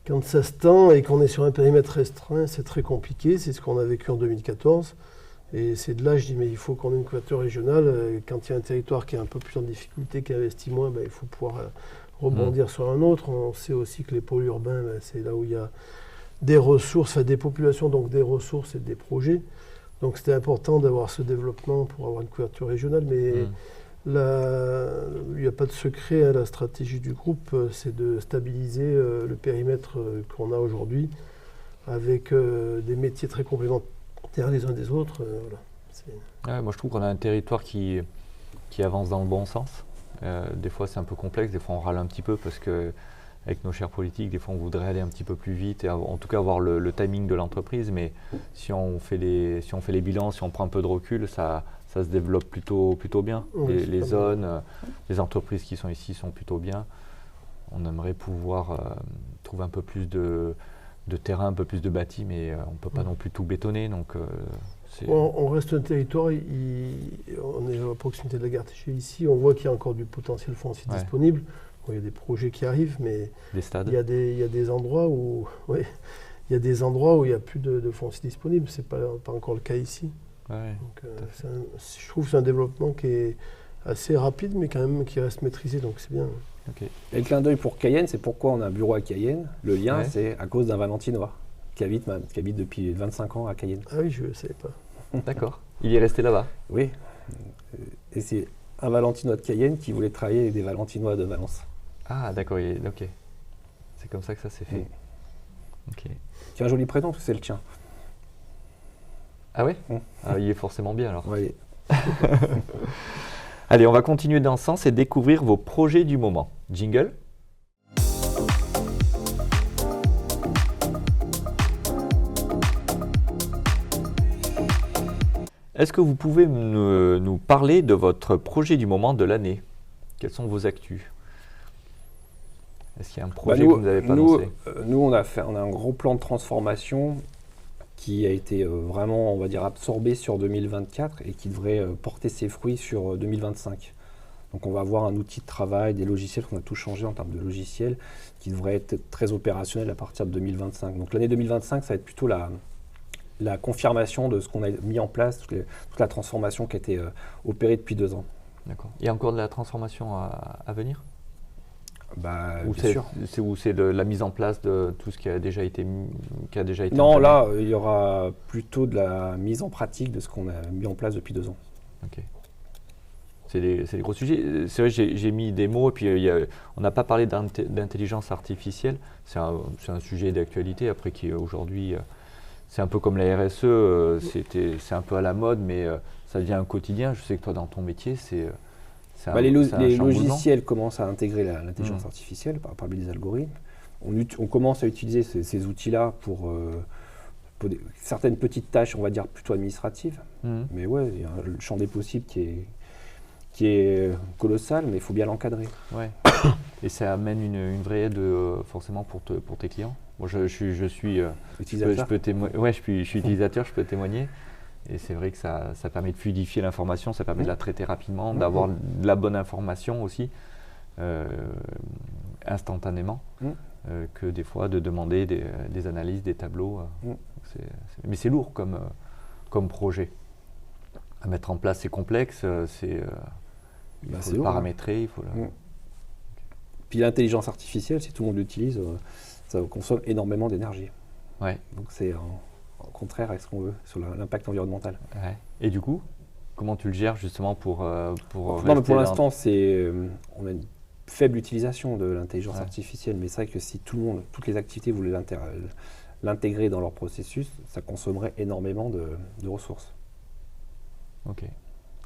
Quand ça se tend et qu'on est sur un périmètre restreint, c'est très compliqué. C'est ce qu'on a vécu en 2014. Et c'est de là, je dis, mais il faut qu'on ait une couverture régionale. Quand il y a un territoire qui est un peu plus en difficulté, qui investit moins, il faut pouvoir rebondir sur un autre. On sait aussi que les pôles urbains, c'est là où il y a des ressources, des populations, donc des ressources et des projets. Donc c'était important d'avoir ce développement pour avoir une couverture régionale. Mais il n'y a pas de secret, la stratégie du groupe, c'est de stabiliser le périmètre qu'on a aujourd'hui avec des métiers très complémentaires les uns des autres. Voilà. Moi je trouve qu'on a un territoire qui avance dans le bon sens. Des fois c'est un peu complexe, des fois on râle un petit peu parce que avec nos chers politiques, des fois on voudrait aller un petit peu plus vite et en tout cas avoir le timing de l'entreprise, mais si on fait les bilans, si on prend un peu de recul, ça se développe plutôt bien. Oui, les zones, les entreprises qui sont ici sont plutôt bien. On aimerait pouvoir trouver un peu plus de terrain, un peu plus de bâti, mais on ne peut pas non plus tout bétonner. Donc, on reste un territoire, on est à proximité de la gare Téché ici, on voit qu'il y a encore du potentiel foncier disponible. Bon, il y a des projets qui arrivent, mais Des stades. il y a des endroits où, ouais, il y a des endroits où il n'y a plus de foncier disponible. C'est pas encore le cas ici. Ouais. Donc, je trouve que c'est un développement qui est assez rapide, mais quand même qui reste maîtrisé, donc c'est bien. Ok. Et le clin d'œil pour Cayenne, c'est pourquoi on a un bureau à Cayenne. Le lien, Ouais. c'est à cause d'un Valentinois qui habite depuis 25 ans à Cayenne. Ah oui, je ne savais pas. D'accord. Il est resté là-bas. Oui. Et c'est un Valentinois de Cayenne qui voulait travailler avec des Valentinois de Valence. Ah, d'accord. Ok. C'est comme ça que ça s'est fait. Ok. Qui a un joli prénom, parce que c'est le tien. Ah ouais. Mm. Ah, il est forcément bien alors. Ouais. Allez, on va continuer dans ce sens et découvrir vos projets du moment. Jingle. Est-ce que vous pouvez nous parler de votre projet du moment de l'année? Quelles sont vos actus? Est-ce qu'il y a un projet que vous n'avez pas lancé? Nous, on a un gros plan de transformation qui a été vraiment, on va dire, absorbé sur 2024 et qui devrait porter ses fruits sur 2025. Donc on va avoir un outil de travail, des logiciels, qu'on a tout changé en termes de logiciels, qui devrait être très opérationnel à partir de 2025. Donc l'année 2025, ça va être plutôt la confirmation de ce qu'on a mis en place, toute la transformation qui a été opérée depuis 2 ans. D'accord. Il y a encore de la transformation à venir? Ou Bien sûr. c'est de la mise en place de tout ce qui a déjà été Non, entamé? là, il y aura plutôt de la mise en pratique de ce qu'on a mis en place depuis 2 ans. Ok. C'est des gros sujets. C'est vrai, j'ai mis des mots, et puis on n'a pas parlé d'intelligence artificielle. C'est un sujet d'actualité, après qui aujourd'hui, c'est un peu comme la RSE, c'est un peu à la mode, mais ça devient un quotidien. Je sais que toi, dans ton métier, c'est un Les chamboulement. logiciels commencent à intégrer l'intelligence artificielle par des algorithmes. On commence à utiliser ces outils-là pour certaines petites tâches, on va dire, plutôt administratives. Mais ouais, il y a le champ des possibles qui est colossal, mais il faut bien l'encadrer. Ouais. Et ça amène une vraie aide forcément pour tes clients. Bon, je suis Utilisateur. je suis utilisateur, je peux témoigner. Et c'est vrai que ça permet de fluidifier l'information, ça permet de la traiter rapidement, d'avoir de la bonne information aussi, instantanément, que des fois de demander des analyses, des tableaux. Mais c'est lourd comme projet. À mettre en place, c'est complexe, il faut le paramétrer, il faut Puis l'intelligence artificielle, si tout le monde l'utilise, ça consomme énormément d'énergie. Ouais. Donc c'est au contraire à ce qu'on veut sur l'impact environnemental. Ouais. Et du coup, comment tu le gères justement pour Non, mais pour l'instant, on a une faible utilisation de l'intelligence artificielle, mais c'est vrai que si toutes les activités voulaient l'intégrer dans leur processus, ça consommerait énormément de ressources. Ok.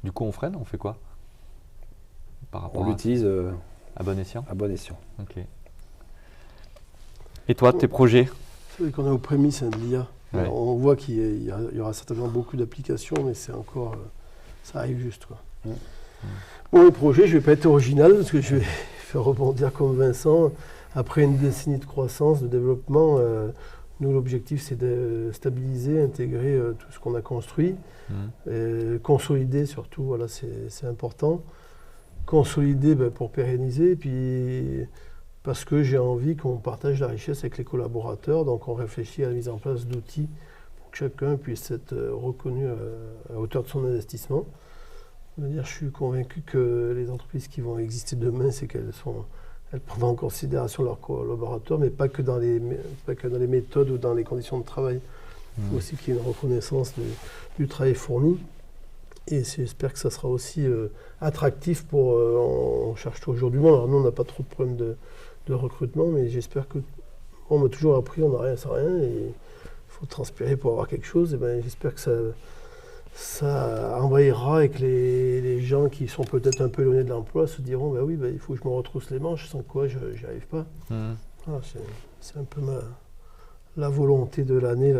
Du coup, on freine, on fait quoi par rapport On l'utilise à bon escient? à bon escient. Ok. Et toi, tes projets? C'est vrai qu'on est aux prémices de l'IA. Ouais. On voit qu'il y aura certainement beaucoup d'applications, mais c'est encore, ça arrive juste, quoi. Bon, les projets, je ne vais pas être original, parce que je vais faire rebondir comme Vincent. Après une décennie de croissance, de développement, nous, l'objectif, c'est de stabiliser, intégrer tout ce qu'on a construit, consolider surtout, voilà, c'est important. Consolider pour pérenniser, puis parce que j'ai envie qu'on partage la richesse avec les collaborateurs, donc on réfléchit à la mise en place d'outils pour que chacun puisse être reconnu à hauteur de son investissement. Je suis convaincu que les entreprises qui vont exister demain, c'est qu'elles prendront en considération leurs collaborateurs, mais pas que dans les méthodes ou dans les conditions de travail. Il faut aussi qu'il y ait une reconnaissance du travail fourni. Et j'espère que ça sera aussi attractif pour... on cherche toujours du monde. Alors nous, on n'a pas trop de problèmes de recrutement, mais j'espère que... On m'a toujours appris, on n'a rien sans rien, et il faut transpirer pour avoir quelque chose. Et j'espère que ça envahira et que les gens qui sont peut-être un peu éloignés de l'emploi se diront il faut que je me retrousse les manches, sans quoi je n'y arrive pas. Voilà, c'est un peu la volonté de l'année,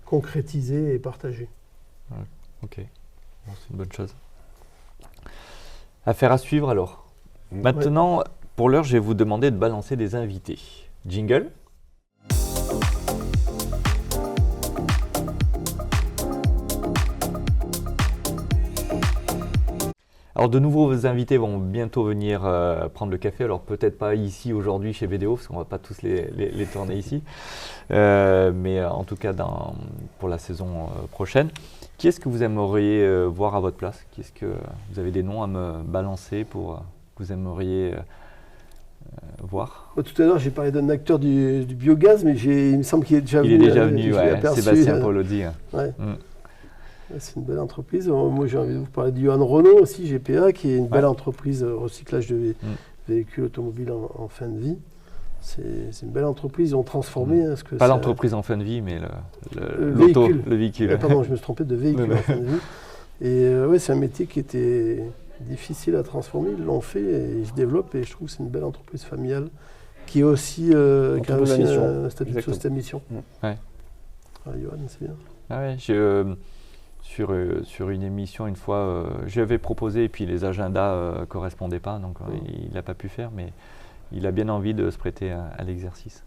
concrétisée et partagée. Ouais. Ok, bon, c'est une bonne chose. Affaire à suivre alors. Maintenant, pour l'heure, je vais vous demander de balancer des invités. Jingle. Alors de nouveaux invités vont bientôt venir prendre le café, alors peut-être pas ici aujourd'hui chez BDO, parce qu'on ne va pas tous les tourner ici, mais en tout cas pour la saison prochaine. Qui est-ce que vous aimeriez voir à votre place? Qu'est-ce que vous avez des noms à me balancer que vous aimeriez voir? Tout à l'heure, j'ai parlé d'un acteur du biogaz, mais il me semble qu'il est déjà venu. Il est déjà venu, ouais, Sébastien Paulodi. Ouais. C'est une belle entreprise. Moi, j'ai envie de vous parler de Johan Renault aussi, GPA, qui est une belle entreprise recyclage de véhicules automobiles en fin de vie. C'est une belle entreprise. Ils ont transformé. Pas l'entreprise en fin de vie, mais le véhicule. Pardon, je me suis trompé de véhicule en fin de vie. Et ouais, c'est un métier qui était difficile à transformer. Ils l'ont fait et ils se développent. Et je trouve que c'est une belle entreprise familiale qui est aussi, qui a aussi un statut de société à mission. Ouais. Johan, c'est bien. Ah ouais, sur une émission, une fois, j'avais proposé et puis les agendas ne correspondaient pas, donc il n'a pas pu faire, mais il a bien envie de se prêter à l'exercice.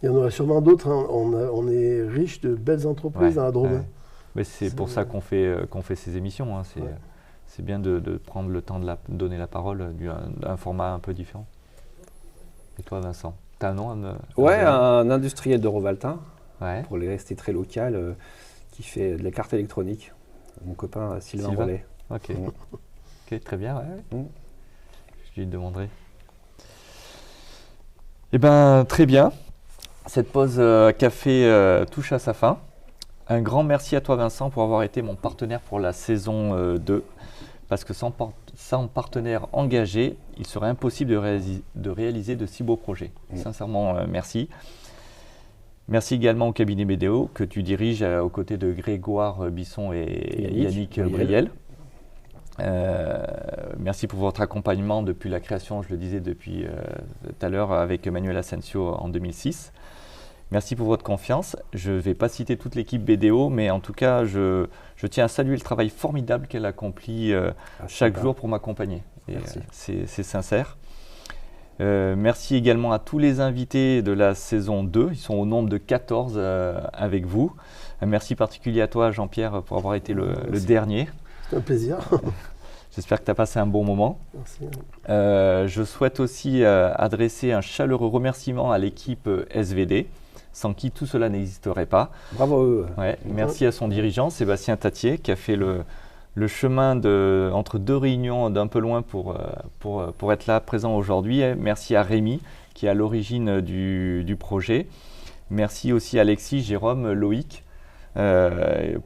Il y en aura sûrement d'autres. Hein. On est riche de belles entreprises dans la Drôme. Ouais. Mais c'est pour ça qu'on fait ces émissions. Hein. C'est bien de prendre le temps de donner la parole d'un format un peu différent. Et toi, Vincent, tu as un nom à me... un industriel de Rovaltin, pour les rester très local, qui fait de la carte électronique. Mon copain Sylvain Rollet. Ok. Ok, très bien. Je lui demanderai. Eh bien, très bien. Cette pause café touche à sa fin. Un grand merci à toi, Vincent, pour avoir été mon partenaire pour la saison 2. Parce que sans partenaire engagé, il serait impossible de réaliser de si beaux projets. Sincèrement, merci. Merci également au cabinet BDO que tu diriges aux côtés de Grégoire Bisson et Yannick Briel. Merci pour votre accompagnement depuis la création, je le disais depuis tout à l'heure, avec Manuel Asensio en 2006. Merci pour votre confiance. Je ne vais pas citer toute l'équipe BDO, mais en tout cas, je tiens à saluer le travail formidable qu'elle accomplit chaque jour pour m'accompagner. C'est sincère. Merci également à tous les invités de la saison 2. Ils sont au nombre de 14 avec vous. Un merci particulier à toi, Jean-Pierre, pour avoir été le dernier. C'est un plaisir. J'espère que tu as passé un bon moment. Merci. Je souhaite aussi adresser un chaleureux remerciement à l'équipe SVD, sans qui tout cela n'existerait pas. Bravo à eux. Merci à son dirigeant, Sébastien Tatier, qui a fait le chemin entre deux réunions d'un peu loin pour être là, présent aujourd'hui. Merci à Rémi, qui est à l'origine du projet. Merci aussi à Alexis, Jérôme, Loïc,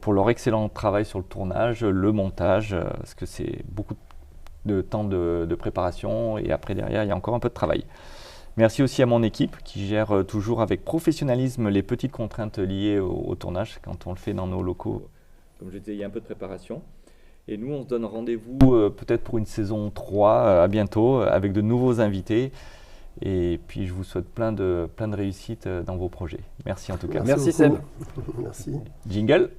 pour leur excellent travail sur le tournage, le montage, parce que c'est beaucoup de temps de préparation et après derrière il y a encore un peu de travail. Merci aussi à mon équipe qui gère toujours avec professionnalisme les petites contraintes liées au tournage quand on le fait dans nos locaux. Comme je disais, il y a un peu de préparation. Et nous, on se donne rendez-vous peut-être pour une saison 3 à bientôt avec de nouveaux invités. Et puis, je vous souhaite plein de réussites dans vos projets. Merci en tout cas. Merci Seb. Merci. Jingle.